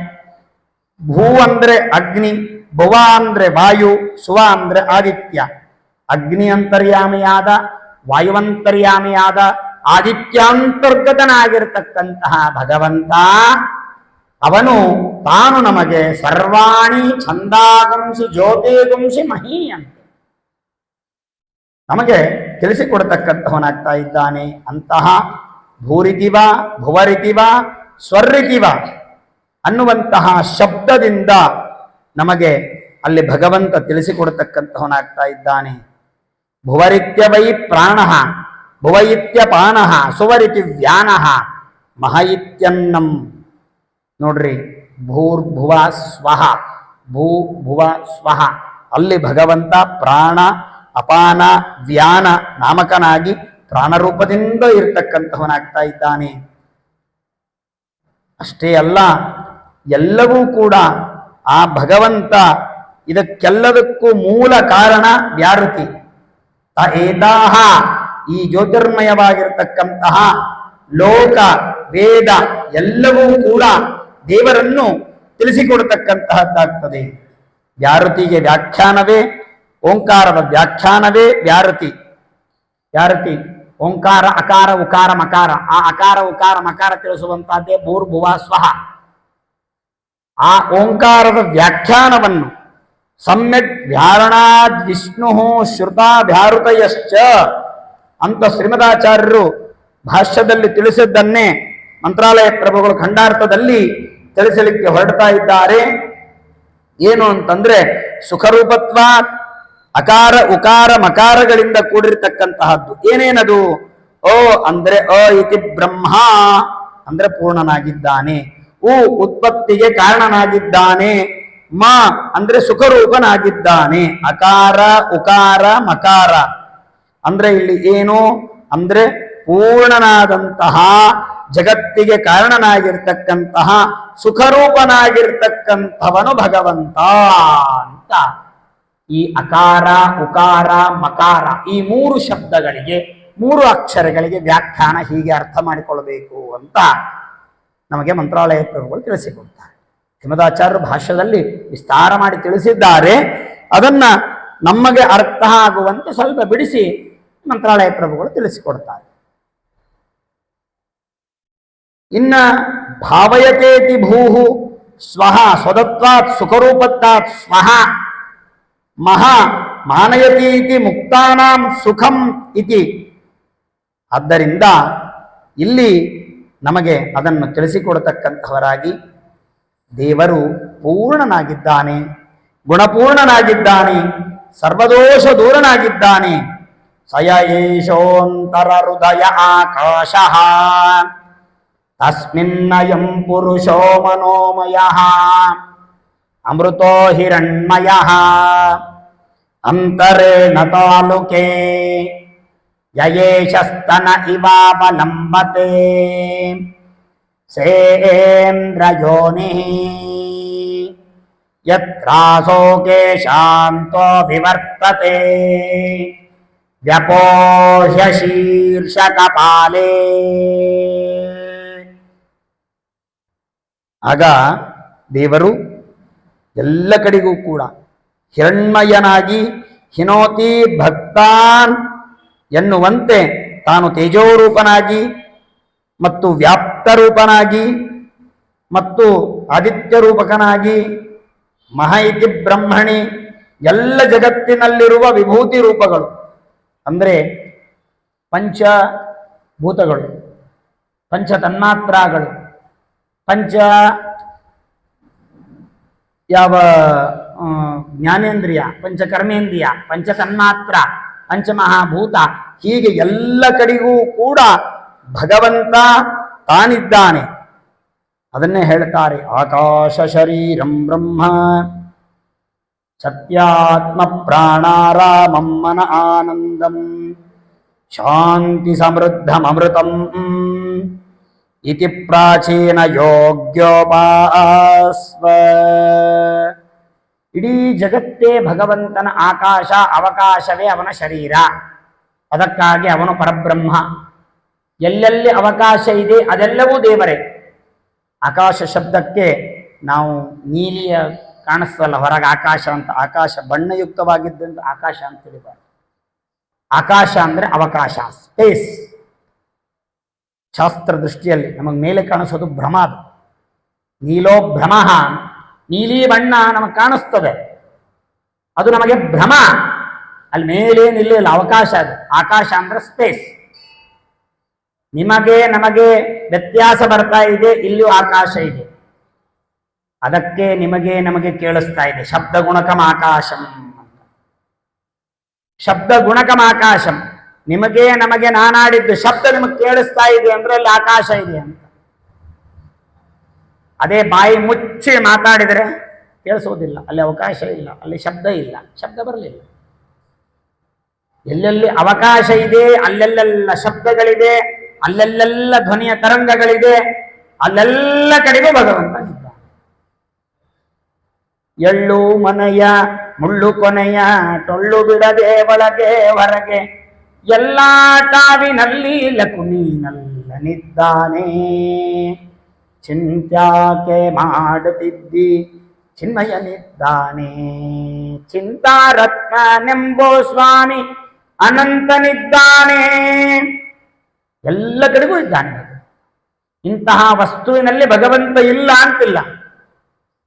ಭೂ ಅಂದ್ರೆ ಅಗ್ನಿ, ಭುವ ಅಂದ್ರೆ ವಾಯು, ಸುವ ಅಂದ್ರೆ ಆದಿತ್ಯ. ಅಗ್ನಿ ಅಂತರ್ಯಾಮಿಯಾದ, ವಾಯುವಂತರ್ಯಾಮಿಯಾದ, ಆದಿತ್ಯಾಂತರ್ಗತನಾಗಿರ್ತಕ್ಕಂತಹ ಭಗವಂತ ಅವನು ತಾನು ನಮಗೆ ಸರ್ವಾಣಿ ಛಂದಾಗುಂಸಿ ಜ್ಯೋತಿಗುಂಸಿ ಮಹೀಯಂತೆ ನಮಗೆ ತಿಳಿಸಿಕೊಡ್ತಕ್ಕಂತಹವನಾಗ್ತಾ ಇದ್ದಾನೆ. ಅಂತಹ ಭೂರಿತಿವ, ಭುವರಿತಿವ, ಸ್ವರ್ರಿತಿವ ಅನ್ನುವಂತಹ ಶಬ್ದದಿಂದ ನಮಗೆ ಅಲ್ಲಿ ಭಗವಂತ ತಿಳಿಸಿಕೊಡ್ತಕ್ಕಂತಹವನಾಗ್ತಾ ಇದ್ದಾನೆ. ಭುವರಿತ್ಯ ವೈ ಪ್ರಾಣ, ಭುವ ಇತ್ಯ ಪಾನ, ಸುವರಿತಿ ವ್ಯಾನ, ಮಹ ಇತ್ಯನ್ನಂ. ನೋಡ್ರಿ, ಭೂರ್ಭುವ ಸ್ವಹ, ಭೂ ಭುವ ಸ್ವಹ, ಅಲ್ಲಿ ಭಗವಂತ ಪ್ರಾಣ, ಅಪಾನ, ವ್ಯಾನ ನಾಮಕನಾಗಿ ಪ್ರಾಣರೂಪದಿಂದ ಇರತಕ್ಕಂತಹವನಾಗ್ತಾ ಇದ್ದಾನೆ. ಅಷ್ಟೇ ಅಲ್ಲ, ಎಲ್ಲವೂ ಕೂಡ ಆ ಭಗವಂತ ಇದಕ್ಕೆಲ್ಲದಕ್ಕೂ ಮೂಲ ಕಾರಣ ವ್ಯಾಹೃತಿ. ಏತಾಹ, ಈ ಜ್ಯೋತಿರ್ಮಯವಾಗಿರ್ತಕ್ಕಂತಹ ಲೋಕ ವೇದ ಎಲ್ಲವೂ ಕೂಡ ದೇವರನ್ನು ತಿಳಿಸಿಕೊಡ್ತಕ್ಕಂತಹದ್ದಾಗ್ತದೆ. ವ್ಯಾಹೃತಿಗೆ ವ್ಯಾಖ್ಯಾನವೇ, ಓಂಕಾರದ ವ್ಯಾಖ್ಯಾನವೇ ವ್ಯಾಹೃತಿ. ವ್ಯಾಹೃತಿ ಓಂಕಾರ, ಅಕಾರ, ಉಕಾರ, ಮಕಾರ. ಆ ಅಕಾರ, ಉಕಾರ, ಮಕಾರ ತಿಳಿಸುವಂತಹದ್ದೇ ಭೂರ್ಭುವ ಸ್ವಹ. ಆ ಓಂಕಾರದ ವ್ಯಾಖ್ಯಾನವನ್ನು ಸಮ್ಯಕ್ ವ್ಯಾರಣಾದ್ ವಿಷ್ಣು ಶ್ರುತ ವ್ಯಾಹೃತಯಶ್ಚ ಅಂತ ಶ್ರೀಮದಾಚಾರ್ಯರು ಭಾಷ್ಯದಲ್ಲಿ ತಿಳಿಸಿದ್ದನ್ನೇ ಮಂತ್ರಾಲಯ ಪ್ರಭುಗಳು ಖಂಡಾರ್ಥದಲ್ಲಿ ತಿಳಿಸಲಿಕ್ಕೆ ಹೊರಡ್ತಾ ಇದ್ದಾರೆ. ಏನು ಅಂತಂದ್ರೆ ಸುಖರೂಪತ್ವ ಅಕಾರ, ಉಕಾರ, ಮಕಾರಗಳಿಂದ ಕೂಡಿರ್ತಕ್ಕಂತಹದ್ದು. ಏನೇನದು? ಓ ಅಂದ್ರೆ ಅ ಇತಿ ಬ್ರಹ್ಮ ಅಂದ್ರೆ ಪೂರ್ಣನಾಗಿದ್ದಾನೆ. ಉ ಉತ್ಪತ್ತಿಗೆ ಕಾರಣನಾಗಿದ್ದಾನೆ. ಮ ಅಂದ್ರೆ ಸುಖರೂಪನಾಗಿದ್ದಾನೆ. ಅಕಾರ, ಉಕಾರ, ಮಕಾರ ಅಂದ್ರೆ ಇಲ್ಲಿ ಏನು ಅಂದ್ರೆ ಪೂರ್ಣನಾದಂತಹ ಜಗತ್ತಿಗೆ ಕಾರಣನಾಗಿರ್ತಕ್ಕಂತಹ ಸುಖರೂಪನಾಗಿರ್ತಕ್ಕಂಥವನು ಭಗವಂತ ಅಂತ ಈ ಅಕಾರ ಉಕಾರ ಮಕಾರ ಈ ಮೂರು ಶಬ್ದಗಳಿಗೆ ಮೂರು ಅಕ್ಷರಗಳಿಗೆ ವ್ಯಾಖ್ಯಾನ ಹೀಗೆ ಅರ್ಥ ಮಾಡಿಕೊಳ್ಳಬೇಕು ಅಂತ ನಮಗೆ ಮಂತ್ರಾಲಯ ಪ್ರಭುಗಳು ತಿಳಿಸಿಕೊಡ್ತಾರೆ. ಶ್ರೀಮದಾಚಾರ್ಯರು ಭಾಷ್ಯದಲ್ಲಿ ವಿಸ್ತಾರ ಮಾಡಿ ತಿಳಿಸಿದ್ದಾರೆ. ಅದನ್ನ ನಮಗೆ ಅರ್ಥ ಆಗುವಂತೆ ಸ್ವಲ್ಪ ಬಿಡಿಸಿ ಮಂತ್ರಾಲಯ ಪ್ರಭುಗಳು ತಿಳಿಸಿಕೊಡ್ತಾರೆ. ಇನ್ನ ಭಾವಯತೇತಿ ಭೂಹು ಸ್ವಹ ಸ್ವದತ್ವಾತ್ ಸುಖರೂಪತ್ತಾತ್ ಸ್ವಹ ಮಹಾ ಮಾನಯತೀತಿ ಮುಕ್ತಾನಾಂ ಸುಖಂ ಇತಿ. ಆದ್ದರಿಂದ ಇಲ್ಲಿ ನಮಗೆ ಅದನ್ನು ತಿಳಿಸಿಕೊಡತಕ್ಕಂಥವರಾಗಿ ದೇವರು ಪೂರ್ಣನಾಗಿದ್ದಾನೆ, ಗುಣಪೂರ್ಣನಾಗಿದ್ದಾನೆ, ಸರ್ವದೋಷ ದೂರನಾಗಿದ್ದಾನೆ. ಸಯ ಏಷೋಂತರ ಹೃದಯ ಆಕಾಶ ತಸ್ಮಿನ್ನಯಂ ಪುರುಷೋ ಮನೋಮಯ ಅಮೃತೋ ಹಿರಣ್ಮಯ ಅಂತರೇಣ ತಾಲುಕೆ ಯಯೇಶಸ್ತನ ಇವಾವಲಂಬತೆ ಸೇಂದ್ರಯೋನಿ ಯತ್ರಾಸೋಕೆ ಶಾಂತೋ ವಿವರ್ತತೆ ವ್ಯಪೋಹ್ಯ ಶೀರ್ಷಕಪಾಲೇ. ಆಗ ದೇವರು ಎಲ್ಲ ಕಡೆಗೂ ಕೂಡ ಹಿರಣ್ಮಯನಾಗಿ ಹಿನೋತಿ ಭಕ್ತಾನ್ ಎನ್ನುವಂತೆ ತಾನು ತೇಜೋರೂಪನಾಗಿ ಮತ್ತು ವ್ಯಾಪ್ತರೂಪನಾಗಿ ಮತ್ತು ಆದಿತ್ಯ ರೂಪಕನಾಗಿ ಮಹ ಇತಿ ಬ್ರಹ್ಮಣಿ ಎಲ್ಲ ಜಗತ್ತಿನಲ್ಲಿರುವ ವಿಭೂತಿ ರೂಪಗಳು ಅಂದರೆ ಪಂಚಭೂತಗಳು, ಪಂಚ ತನ್ಮಾತ್ರಗಳು, ಪಂಚ ಯಾವ ಜ್ಞಾನೇಂದ್ರಿಯ, ಪಂಚಕರ್ಮೇಂದ್ರಿಯ, ಪಂಚ ತನ್ಮಾತ್ರ, ಪಂಚಮಹಾಭೂತ, ಹೀಗೆ ಎಲ್ಲ ಕಡೆಗೂ ಕೂಡ ಭಗವಂತ ತಾನಿದ್ದಾನೆ. ಅದನ್ನೇ ಹೇಳ್ತಾರೆ, ಆಕಾಶ ಶರೀರಂ ಬ್ರಹ್ಮ ಸತ್ಯಾತ್ಮ ಪ್ರಾಣಾರಾಮಂ ಮನ ಆನಂದಂ ಶಾಂತಿ ಸಮೃದ್ಧಮೃತಂ ಇತಿ ಪ್ರಾಚೀನ ಯೋಗ್ಯೋಪಾಸ್ವ. ಇಡೀ ಜಗತ್ತೇ ಭಗವಂತನ ಆಕಾಶ, ಅವಕಾಶವೇ ಅವನ ಶರೀರ. ಅದಕ್ಕಾಗಿ ಅವನು ಪರಬ್ರಹ್ಮ. ಎಲ್ಲೆಲ್ಲಿ ಅವಕಾಶ ಇದೆ ಅದೆಲ್ಲವೂ ದೇವರೇ. ಆಕಾಶ ಶಬ್ದಕ್ಕೆ ನಾವು ನೀಲಿಯ ಕಾಣಿಸ್ತಲ್ಲ ಹೊರಗೆ ಆಕಾಶ ಅಂತ, ಆಕಾಶ ಬಣ್ಣಯುಕ್ತವಾಗಿದ್ದಂತ ಆಕಾಶ ಅಂತ ತಿಳಿಬಾರ್ದು. ಆಕಾಶ ಅಂದ್ರೆ ಅವಕಾಶ, ಸ್ಪೇಸ್. ಶಾಸ್ತ್ರ ದೃಷ್ಟಿಯಲ್ಲಿ ನಮಗೆ ಮೇಲೆ ಕಾಣಿಸೋದು ಭ್ರಮ. ಅದು ನೀಲೋ ಭ್ರಮ, ನೀಲಿ ಬಣ್ಣ ನಮಗೆ ಕಾಣಿಸ್ತದೆ, ಅದು ನಮಗೆ ಭ್ರಮ. ಅಲ್ಲಿ ಮೇಲೆ ನಿಲ್ಲ ಅವಕಾಶ. ಅದು ಆಕಾಶ ಅಂದ್ರೆ ಸ್ಪೇಸ್. ನಿಮಗೆ ನಮಗೆ ವ್ಯತ್ಯಾಸ ಬರ್ತಾ ಇದೆ, ಇಲ್ಲಿಯೂ ಆಕಾಶ ಇದೆ. ಅದಕ್ಕೆ ನಿಮಗೆ ನಮಗೆ ಕೇಳಿಸ್ತಾ ಇದೆ ಶಬ್ದ ಗುಣಕಂ ಆಕಾಶಂ. ಶಬ್ದ ಗುಣಕಂ ಆಕಾಶಂ. ನಿಮಗೆ ನಮಗೆ ನಾನಾಡಿದ್ದು ಶಬ್ದ ನಿಮಗೆ ಕೇಳಿಸ್ತಾ ಇದೆ ಅಂದ್ರೆ ಅಲ್ಲಿ ಆಕಾಶ ಇದೆ ಅಂತ. ಅದೇ ಬಾಯಿ ಮುಚ್ಚಿ ಮಾತಾಡಿದರೆ ಕೇಳಿಸೋದಿಲ್ಲ, ಅಲ್ಲಿ ಅವಕಾಶ ಇಲ್ಲ, ಅಲ್ಲಿ ಶಬ್ದ ಇಲ್ಲ, ಶಬ್ದ ಬರಲಿಲ್ಲ. ಎಲ್ಲೆಲ್ಲಿ ಅವಕಾಶ ಇದೆ ಅಲ್ಲೆಲ್ಲೆಲ್ಲ ಶಬ್ದಗಳಿದೆ, ಅಲ್ಲೆಲ್ಲೆಲ್ಲ ಧ್ವನಿಯ ತರಂಗಗಳಿದೆ, ಅಲ್ಲೆಲ್ಲ ಕಡೆಗೂ ಭಗವಂತನಿದ್ದ. ಎಳ್ಳು ಮನೆಯ ಮುಳ್ಳು ಕೊನೆಯ ಟೊಳ್ಳು ಬಿಡದೆ ಒಳಗೆ ಹೊರಗೆ ಎಲ್ಲ ಟಾವಿನಲ್ಲಿ ಲಕುನೀನಲ್ಲನಿದ್ದಾನೆ. ಚಿಂತ್ಯಾಕೆ ಮಾಡುತ್ತಿದ್ದಿ ಚಿನ್ಮಯನಿದ್ದಾನೆ. ಚಿಂತಾರತ್ನನೆಂಬೋ ಸ್ವಾಮಿ ಅನಂತನಿದ್ದಾನೆ. ಎಲ್ಲ ಕಡೆಗೂ ಇದ್ದಾನೆ. ಇಂತಹ ವಸ್ತುವಿನಲ್ಲಿ ಭಗವಂತ ಇಲ್ಲ ಅಂತಿಲ್ಲ.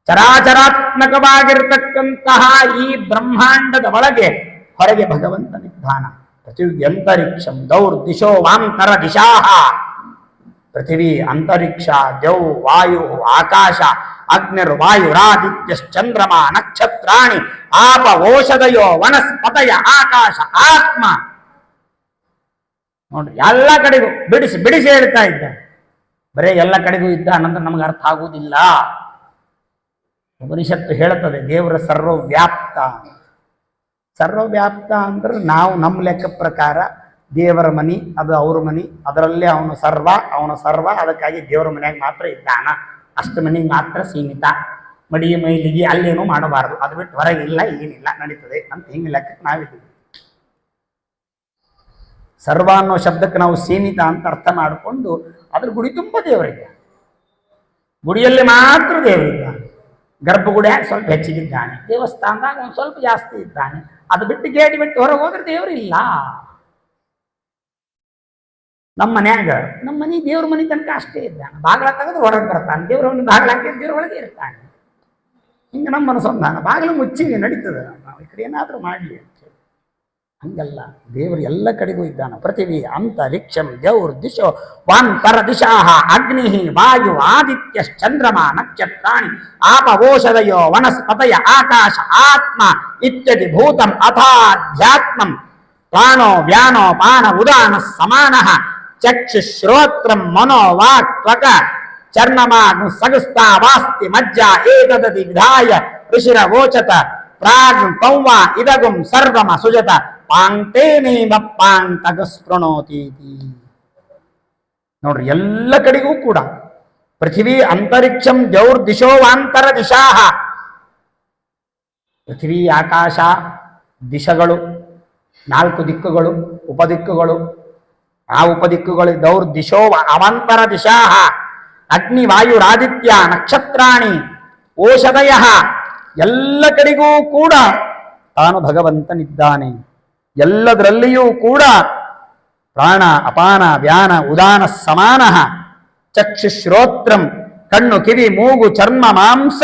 ಚರಾಚರಾತ್ಮಕವಾಗಿರ್ತಕ್ಕಂತಹ ಈ ಬ್ರಹ್ಮಾಂಡದ ಒಳಗೆ ಹೊರಗೆ ಭಗವಂತನಿದ್ದಾನ. ಪೃಥಿವ್ಯಂತರಿಕ್ಷಂ ದೌರ್ದಿಶೋ ವಾಂತರ ದಿಶಾಹ. ಪೃಥಿವಿ, ಅಂತರಿಕ್ಷ, ದೌ, ವಾಯು, ಆಕಾಶ, ಅಗ್ನಿರ್ವಾಯುರಾದಿತ್ಯಶ್ಚಂದ್ರಮ ನಕ್ಷತ್ರಾಣಿ ಆಪ ಓಷಧಯೋ ವನಸ್ಪತಯ ಆಕಾಶ ಆತ್ಮ. ನೋಡ್ರಿ, ಎಲ್ಲ ಕಡೆಗೂ ಬಿಡಿಸಿ ಬಿಡಿಸಿ ಹೇಳ್ತಾ ಇದ್ದ. ಬರೇ ಎಲ್ಲ ಕಡೆಗೂ ಇದ್ದ ಅನ್ನೋದು ನಮ್ಗೆ ಅರ್ಥ ಆಗುವುದಿಲ್ಲ. ಉಪನಿಷತ್ತು ಹೇಳುತ್ತದೆ ದೇವರ ಸರ್ವವ್ಯಾಪ್ತ. ಸರ್ವವ್ಯಾಪ್ತ ಅಂದ್ರೆ ನಾವು ನಮ್ಮ ಲೆಕ್ಕ ಪ್ರಕಾರ ದೇವರ ಮನಿ ಅದು ಅವ್ರ ಮನಿ, ಅದರಲ್ಲೇ ಅವನು ಸರ್ವ, ಅದಕ್ಕಾಗಿ ದೇವರ ಮನೆಯಾಗ ಮಾತ್ರ ಇದ್ದಾನ, ಅಷ್ಟು ಮನೆಗೆ ಮಾತ್ರ ಸೀಮಿತ, ಮಡಿ ಮೈಲಿಗೆ ಅಲ್ಲೇನೂ ಮಾಡಬಾರದು, ಅದು ಬಿಟ್ಟು ಹೊರಗೆ ಇಲ್ಲ ಏನಿಲ್ಲ ನಡೀತದೆ ಅಂತ ಹಿಂಗೆ ಲೆಕ್ಕಕ್ಕೆ ನಾವಿದ್ದೀವಿ. ಸರ್ವ ಅನ್ನೋ ಶಬ್ದಕ್ಕೆ ನಾವು ಸೀಮಿತ ಅಂತ ಅರ್ಥ ಮಾಡಿಕೊಂಡು ಅದ್ರ ಗುಡಿ ತುಂಬ ದೇವರಿದ್ದ, ಗುಡಿಯಲ್ಲಿ ಮಾತ್ರ ದೇವರಿದ್ದಾನೆ, ಗರ್ಭಗುಡಿಯಾಗ ಸ್ವಲ್ಪ ಹೆಚ್ಚಿಗಿದ್ದಾನೆ, ದೇವಸ್ಥಾನದಾಗ ಒಂದು ಸ್ವಲ್ಪ ಜಾಸ್ತಿ ಇದ್ದಾನೆ, ಅದು ಬಿಟ್ಟು ಗೇಟ್ ಬಿಟ್ಟು ಹೊರಗೆ ಹೋದ್ರೆ ದೇವರಿಲ್ಲ. ನಮ್ಮ ಮನೆ ದೇವ್ರ ಮನೆ ತನಕ ಅಷ್ಟೇ ಇದ್ದಾನೆ, ಬಾಗಿಲ ತೆಗೆದು ಹೊರಗೆ ಬರ್ತಾನೆ, ದೇವ್ರ ಮನೆ ಬಾಗಿಲ ಹಾಕಿ ದೇವ್ರ ಒಳಗೆ ಇರ್ತಾನೆ. ಹಿಂಗೆ ನಮ್ಮ ಮನಸ್ಸೊಂದಾನ ಬಾಗಿಲು ಮುಚ್ಚಿಗೆ ನಡೀತದೆ, ನಾವು ಈ ಕಡೆ ಏನಾದರೂ ಮಾಡಲಿ ಅಂತ ಹೇಳಿ. ಹಂಗಲ್ಲ, ದೇವರು ಎಲ್ಲ ಕಡೆಗೂ ಇದ್ದಾನೆ. ಪೃಥಿವಿ ಅಂತರಿಕ್ಷಂ ಜೌರ್ ದಿಶೋ ವಾಂತರ ದಿಶಾಹ ಅಗ್ನಿ ವಾಯು ಆದಿತ್ಯ ಚಂದ್ರಮ ನಕ್ಷತ್ರಾಣಿ ಆಪವೋಷಧಯೋ ವನಸ್ಪತಯ ಆಕಾಶ ಆತ್ಮ ಇತ್ಯದಿ ಭೂತಂ ಅಥಾಧ್ಯಾತ್ಮಂ ಪ್ರಾಣೋ ವ್ಯಾನೋ ಪಾನ ಉದಾನ ಸಮಾನಃ ಚಕ್ಷು ಶ್ರೋತ್ರಂ ಮನೋ ವಾಕ್ ತ್ವಕ ಚರ್ಮಮಾಗ್ನು ಸಗಸ್ತಾ ವಾಸ್ತಿ ಮಜ್ಜ ಏತದದಿ ವಿಧಾಯ ಋಷಿರ ವೋಚತ ಪ್ರಾಗ್ ಪೌವ ಇದಗುಂ ಸರ್ವಮ ಸುಜತ ಪಾಂತೇನೇವ ಪಾಂತಗಸ್ಪೃಣೋತೀತಿ. ನೋಡ್ರಿ, ಎಲ್ಲ ಕಡೆಗೂ ಕೂಡ ಪೃಥಿವಿ ಅಂತರಿಕ್ಷಂ ಜೌರ್ ದಿಶೋ ವಾಂತರ ದಿಶಾಹ, ಪೃಥ್ವಿ ಆಕಾಶ ದಿಶಗಳು, 4 ದಿಕ್ಕುಗಳು, ಉಪದಿಕ್ಕುಗಳು, ಆ ಉಪದಿಕ್ಕುಗಳು ದೌರ್ ದಿಶೋ ಅವಾಂತರ ದಿಶಾಹ ಅಗ್ನಿ ವಾಯುರಾದಿತ್ಯ ನಕ್ಷತ್ರಾಣಿ ಓಷಧಯ, ಎಲ್ಲ ಕಡೆಗೂ ಕೂಡ ತಾನು ಭಗವಂತನಿದ್ದಾನೆ. ಎಲ್ಲದರಲ್ಲಿಯೂ ಕೂಡ ಪ್ರಾಣ ಅಪಾನ ವ್ಯಾನ ಉದಾನ ಸಮಾನ ಚಕ್ಷುಶ್ರೋತ್ರಂ ಕಣ್ಣು ಕಿವಿ ಮೂಗು ಚರ್ಮ ಮಾಂಸ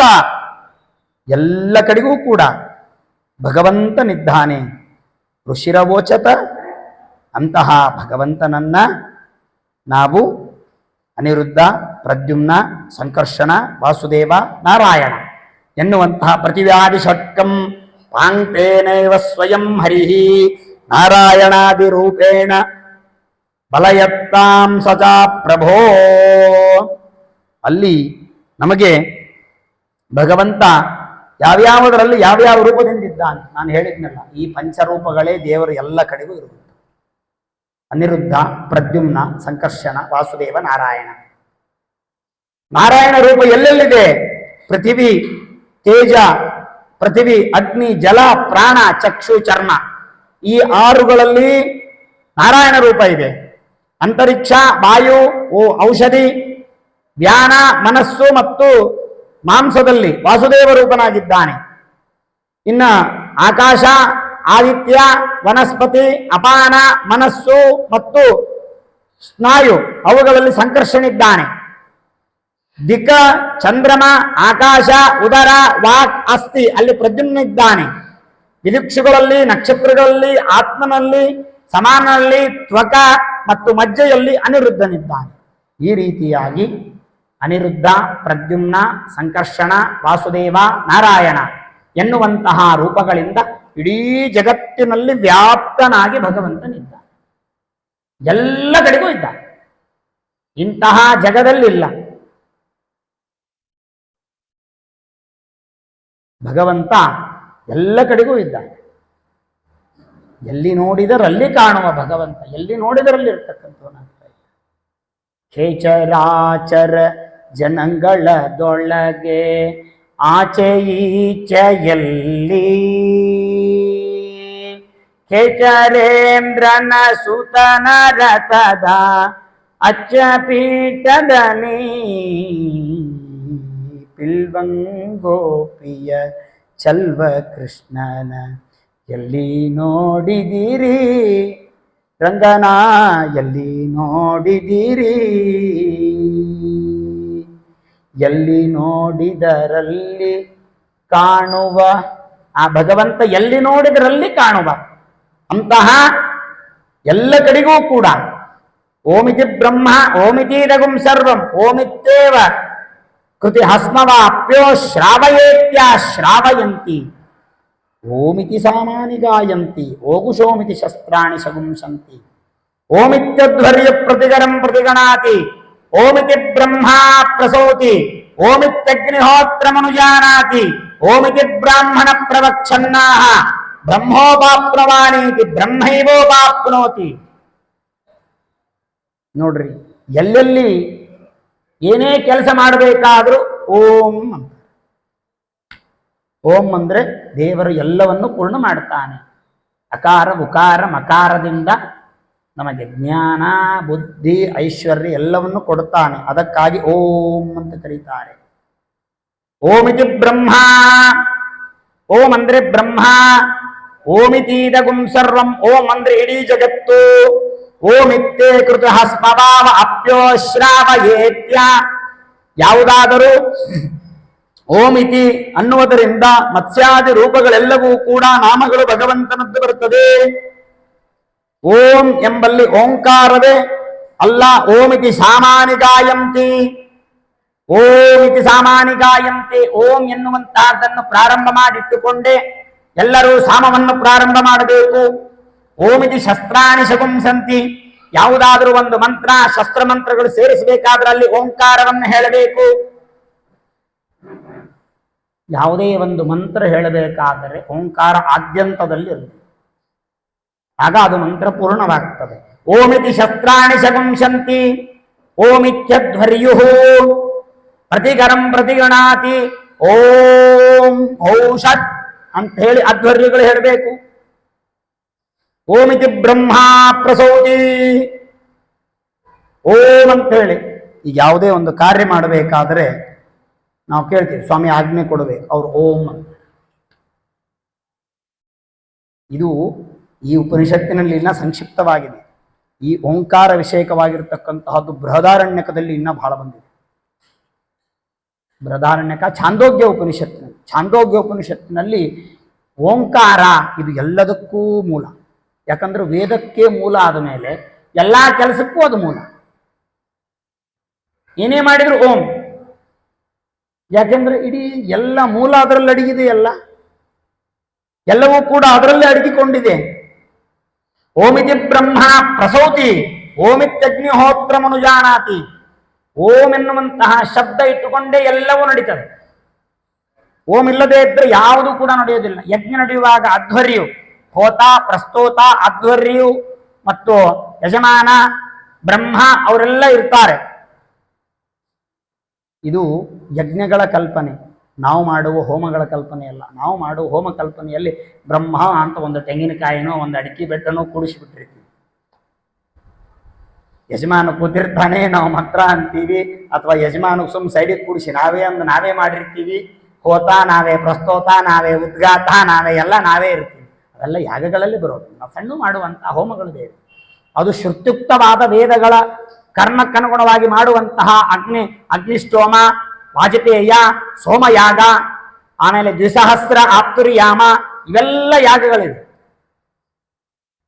ಎಲ್ಲ ಕಡೆಗೂ ಕೂಡ ಭಗವಂತನಿದ್ದಾನೆ. ಋಷಿರವೋಚತ, ಅಂತಹ ಭಗವಂತನನ್ನ ನಾವು ಅನಿರುದ್ಧ, ಪ್ರದ್ಯುಮ್ನ, ಸಂಕರ್ಷಣ, ವಾಸುದೇವ, ನಾರಾಯಣ ಎನ್ನುವಂತಹ ಪ್ರತಿವ್ಯಾಧಿ ಷಟ್ಕಂ ಪಾಂಕ್ತೇನೈವ ಸ್ವಯಂ ಹರಿಹಿ ನಾರಾಯಣಾದಿ ರೂಪೇಣ ಬಲಯತ್ತಾಂ ಸಚಾ ಪ್ರಭೋ. ಅಲ್ಲಿ ನಮಗೆ ಭಗವಂತ ಯಾವ್ಯಾವುದರಲ್ಲಿ ಯಾವ್ಯಾವ ರೂಪದಿಂದಿದ್ದಾನೆ ನಾನು ಹೇಳಿದ್ನಲ್ಲ, ಈ ಪಂಚರೂಪಗಳೇ ದೇವರು ಎಲ್ಲ ಕಡೆಗೂ ಇರುವುದು. ಅನಿರುದ್ಧ, ಪ್ರದ್ಯುಮ್ನ, ಸಂಕರ್ಷಣ, ವಾಸುದೇವ, ನಾರಾಯಣ. ನಾರಾಯಣ ರೂಪ ಎಲ್ಲೆಲ್ಲಿದೆ? ಪೃಥಿವಿ ತೇಜ, ಪೃಥಿವಿ ಅಗ್ನಿ ಜಲ ಪ್ರಾಣ ಚಕ್ಷು ಚರ್ಮ, ಈ 6ಗಳಲ್ಲಿ ನಾರಾಯಣ ರೂಪ ಇದೆ. ಅಂತರಿಕ್ಷ ವಾಯು ಔಷಧಿ ವ್ಯಾನ ಮನಸ್ಸು ಮತ್ತು ಮಾಂಸದಲ್ಲಿ ವಾಸುದೇವ ರೂಪನಾಗಿದ್ದಾನೆ. ಇನ್ನ ಆಕಾಶ ಆದಿತ್ಯ ವನಸ್ಪತಿ ಅಪಾನ ಮನಸ್ಸು ಮತ್ತು ಸ್ನಾಯು ಅವುಗಳಲ್ಲಿ ಸಂಕರ್ಷಣಿದ್ದಾನೆ. ದಿಕ್ಕ ಚಂದ್ರಮ ಆಕಾಶ ಉದರ ವಾಕ್ ಅಸ್ಥಿ ಅಲ್ಲಿ ಪ್ರದ್ಯುಮ್ನಿದ್ದಾನೆ. ವಿದಿಕ್ಷುಗಳಲ್ಲಿ ನಕ್ಷತ್ರಗಳಲ್ಲಿ ಆತ್ಮನಲ್ಲಿ ಸಮಾನಲ್ಲಿ ತ್ವಕ ಮತ್ತು ಮಜ್ಜೆಯಲ್ಲಿ ಅನಿರುದ್ಧನಿದ್ದಾನೆ. ಈ ರೀತಿಯಾಗಿ ಅನಿರುದ್ಧ ಪ್ರದ್ಯುಮ್ನ ಸಂಕರ್ಷಣ ವಾಸುದೇವ ನಾರಾಯಣ ಎನ್ನುವಂತಹ ರೂಪಗಳಿಂದ ಇಡೀ ಜಗತ್ತಿನಲ್ಲಿ ವ್ಯಾಪ್ತನಾಗಿ ಭಗವಂತನಿದ್ದಾನೆ, ಎಲ್ಲ ಕಡೆಗೂ ಇದ್ದಾನೆ. ಇಂತಹ ಜಗದಲ್ಲಿಲ್ಲ ಭಗವಂತ, ಎಲ್ಲ ಕಡೆಗೂ ಇದ್ದಾನೆ. ಎಲ್ಲಿ ನೋಡಿದರಲ್ಲಿ ಕಾಣುವ ಭಗವಂತ, ಎಲ್ಲಿ ನೋಡಿದರಲ್ಲಿ ಇರ್ತಕ್ಕಂಥವನಾಗ್ತಾ ಇದ್ದ. ಖೇಚರಾಚರ ಜನಗಳದೊಳಗೆ ಆಚೆ ಈಚೆಯಲ್ಲಿ ಖೇಚರೇಂದ್ರನ ಸುತನ ರಥದ ಅಚ್ಚಪೀಠದಲ್ಲಿ ಪಿಲ್ವಂಗೋಪಿಯ ಚಲ್ವ ಕೃಷ್ಣನ ಎಲ್ಲಿ ನೋಡಿದಿರಿ ರಂಗನ, ಎಲ್ಲಿ ನೋಡಿದಿರಿ, ಎಲ್ಲಿ ನೋಡಿದರಲ್ಲಿ ಕಾಣುವ ಆ ಭಗವಂತ, ಎಲ್ಲಿ ನೋಡಿದರಲ್ಲಿ ಕಾಣುವ ಅಂತಹ ಎಲ್ಲ ಕಡೆಗೂ ಕೂಡ ಓಮಿತಿ ಬ್ರಹ್ಮ ಓಮಿತೀರಗುಂ ಸರ್ವಂ ಓಮಿತ್ತೇವ ಕೃತಿ ಹಸ್ಮವಾಪ್ಯೋ ಶ್ರಾವಯೇತ್ಯ ಶ್ರಾವಯಂತಿ ಓಮಿತಿ ಸಾಮಾನಿ ಗಾಯಂತಿ ಓಗುಶೋಮಿತಿ ಶಸ್ತ್ರಾಣಿ ಶಗುಂಸಂತಿ ಓಮಿತ್ಯಧ್ವರ್ಯ ಪ್ರತಿಗರಂ ಪ್ರತಿಗಣಾತಿ ಓಮಿತಿ ಬ್ರಹ್ಮ ಪ್ರಸೋತಿ ಓಮಿತ್ಯಗ್ನಿಹೋತ್ರಮನುಜಾನಾತಿ ಓಮಿತಿ ಬ್ರಾಹ್ಮಣ ಪ್ರವಕ್ಷನ್ನಾಹ ಬ್ರಹ್ಮೋಪಾಪ್ನವಾನೀತಿ ಬ್ರಹ್ಮೈವೋಪಾಪ್ನೋತಿ. ನೋಡ್ರಿ, ಎಲ್ಲೆಲ್ಲಿ ಏನೇ ಕೆಲಸ ಮಾಡಬೇಕಾದ್ರೂ ಓಂ ಅಂತ. ಓಂ ಅಂದ್ರೆ ದೇವರು ಎಲ್ಲವನ್ನು ಪೂರ್ಣ ಮಾಡ್ತಾನೆ. ಅಕಾರ ಉಕಾರ ಮಕಾರದಿಂದ ನಮಗೆ ಜ್ಞಾನ ಬುದ್ಧಿ ಐಶ್ವರ್ಯ ಎಲ್ಲವನ್ನು ಕೊಡುತ್ತಾನೆ. ಅದಕ್ಕಾಗಿ ಓಂ ಅಂತ ಕರೀತಾರೆ. ಓಮಿತಿ ಬ್ರಹ್ಮ, ಓಂ ಅಂದ್ರೆ ಬ್ರಹ್ಮ. ಓಮಿತೀದಗುಂ ಸರ್ವಂ, ಓಂ ಅಂದ್ರೆ ಇಡೀ ಜಗತ್ತು. ಓಮಿತ್ತೇ ಕೃತ ಸ್ಮಭಾವ ಅಪ್ಯೋಶ್ರಾವಯೇತ್ಯ. ಯಾವುದಾದರೂ ಓಮಿತಿ ಅನ್ನುವುದರಿಂದ ಮತ್ಸ್ಯಾದಿ ರೂಪಗಳೆಲ್ಲವೂ ಕೂಡ ನಾಮಗಳು ಭಗವಂತನದ್ದು ಬರುತ್ತದೆ. ಓಂ ಎಂಬಲ್ಲಿ ಓಂಕಾರವೇ ಅಲ್ಲ. ಓಮಿತಿ ಸಾಮಾನಿ ಗಾಯಂತಿ, ಓಮಿತಿ ಸಾಮಾನಿ ಗಾಯಂತಿ. ಓಂ ಎನ್ನುವಂತಹದ್ದನ್ನು ಪ್ರಾರಂಭ ಮಾಡಿಟ್ಟುಕೊಂಡೇ ಎಲ್ಲರೂ ಸಾಮವನ್ನು ಪ್ರಾರಂಭ ಮಾಡಬೇಕು. ಓಮಿತಿ ಶಸ್ತ್ರಾಣಿ ಶಗುಂಸಂತಿ. ಯಾವುದಾದರೂ ಒಂದು ಮಂತ್ರ, ಶಸ್ತ್ರ ಮಂತ್ರಗಳು ಸೇರಿಸಬೇಕಾದ್ರೆ ಅಲ್ಲಿ ಓಂಕಾರವನ್ನು ಹೇಳಬೇಕು. ಯಾವುದೇ ಒಂದು ಮಂತ್ರ ಹೇಳಬೇಕಾದರೆ ಓಂಕಾರ ಆದ್ಯಂತದಲ್ಲಿ ಇರಬೇಕು, ಆಗ ಅದು ಮಂತ್ರ ಪೂರ್ಣವಾಗ್ತದೆ. ಓಮಿತಿ ಶಸ್ತ್ರಾಣಿ ಶಗುಂಸಂತಿ, ಓಮಿತ್ಯಧ್ವರ್ಯು ಪ್ರತಿಗರಂ ಪ್ರತಿಗಣಾತಿ. ಓಂ ಔಷಧ್ ಅಂತ ಹೇಳಿ ಅಧ್ವರ್ಯಗಳು ಹೇಳಬೇಕು. ಓಮಿತಿ ಬ್ರಹ್ಮ ಪ್ರಸೌತಿ, ಓಂ ಅಂತ ಹೇಳಿ. ಈಗ ಯಾವುದೇ ಒಂದು ಕಾರ್ಯ ಮಾಡಬೇಕಾದ್ರೆ ನಾವು ಕೇಳ್ತೀವಿ, ಸ್ವಾಮಿ ಆಜ್ಞೆ ಕೊಡಬೇಕು, ಅವ್ರು ಓಂ ಅಂತ. ಇದು ಈ ಉಪನಿಷತ್ತಿನಲ್ಲಿ ಇನ್ನ ಸಂಕ್ಷಿಪ್ತವಾಗಿದೆ. ಈ ಓಂಕಾರ ವಿಷಯಕವಾಗಿರ್ತಕ್ಕಂತಹದ್ದು ಬೃಹದಾರಣ್ಯಕದಲ್ಲಿ ಇನ್ನ ಬಹಳ ಬಂದಿದೆ. ಬೃಹದಾರಣ್ಯಕ ಛಾಂದೋಗ್ಯ ಉಪನಿಷತ್ತಿನಲ್ಲಿ, ಛಾಂದೋಗ್ಯ ಉಪನಿಷತ್ತಿನಲ್ಲಿ ಓಂಕಾರ ಇದು ಎಲ್ಲದಕ್ಕೂ ಮೂಲ. ಯಾಕಂದ್ರೆ ವೇದಕ್ಕೆ ಮೂಲ ಆದ ಮೇಲೆ ಎಲ್ಲಾ ಕೆಲಸಕ್ಕೂ ಅದು ಮೂಲ. ಏನೇ ಮಾಡಿದ್ರು ಓಂ. ಯಾಕೆಂದ್ರೆ ಇಡೀ ಎಲ್ಲ ಮೂಲ ಅದರಲ್ಲಿ ಅಡಗಿದೆ. ಎಲ್ಲವೂ ಕೂಡ ಅದರಲ್ಲೇ ಅಡಗಿಕೊಂಡಿದೆ. ಓಮಿತಿ ಬ್ರಹ್ಮ ಪ್ರಸೌತಿ, ಓಮಿತ್ಯಗ್ನಿಹೋತ್ರ ಮನುಜಾನಾತಿ. ಓಂ ಎನ್ನುವಂತಹ ಶಬ್ದ ಇಟ್ಟುಕೊಂಡೇ ಎಲ್ಲವೂ ನಡೀತದೆ. ಓಂ ಇಲ್ಲದೆ ಇದ್ರೆ ಯಾವುದು ಕೂಡ ನಡೆಯೋದಿಲ್ಲ. ಯಜ್ಞ ನಡೆಯುವಾಗ ಅಧ್ವರ್ಯು, ಹೋತ ಪ್ರಸ್ತೋತ ಅಧ್ವರ್ಯು ಮತ್ತು ಯಜಮಾನ ಬ್ರಹ್ಮ ಅವರೆಲ್ಲ ಇರ್ತಾರೆ. ಇದು ಯಜ್ಞಗಳ ಕಲ್ಪನೆ, ನಾವು ಮಾಡುವ ಹೋಮಗಳ ಕಲ್ಪನೆ ಅಲ್ಲ. ನಾವು ಮಾಡುವ ಹೋಮ ಕಲ್ಪನೆಯಲ್ಲಿ ಬ್ರಹ್ಮ ಅಂತ ಒಂದು ತೆಂಗಿನಕಾಯಿನೋ ಒಂದು ಅಡಿಕೆ ಬೆಟ್ಟನೋ ಕೂಡಿಸಿಬಿಟ್ಟಿರ್ತೀವಿ. ಯಜಮಾನ ಕೂತಿರ್ತಾನೆ, ನಾವು ಮಂತ್ರ ಅಂತೀವಿ, ಅಥವಾ ಯಜಮಾನ ಸುಮ್ ಸೈಡಿಗೆ ಕೂಡಿಸಿ ನಾವೇ ಮಾಡಿರ್ತೀವಿ. ಹೋತ ನಾವೇ, ಪ್ರಸ್ತೋತ ನಾವೇ, ಉದ್ಗಾತ ನಾವೇ, ಎಲ್ಲ ನಾವೇ ಇರ್ತೀವಿ. ಅವೆಲ್ಲ ಯಾಗಗಳಲ್ಲಿ ಬರೋದು. ನಾವು ಸಣ್ಣ ಮಾಡುವಂತಹ ಹೋಮಗಳು ಬೇರೆ. ಅದು ಶ್ರುತ್ಯುಕ್ತವಾದ ವೇದಗಳ ಕರ್ಮಕ್ಕನುಗುಣವಾಗಿ ಮಾಡುವಂತಹ ಅಗ್ನಿಷ್ಟೋಮ, ವಾಜಪೇಯ, ಸೋಮಯಾಗ, ಆಮೇಲೆ ದ್ವಿಸಹಸ್ರ ಆಪ್ತುರ್ಯಾಮ, ಇವೆಲ್ಲ ಯಾಗಗಳಿವೆ.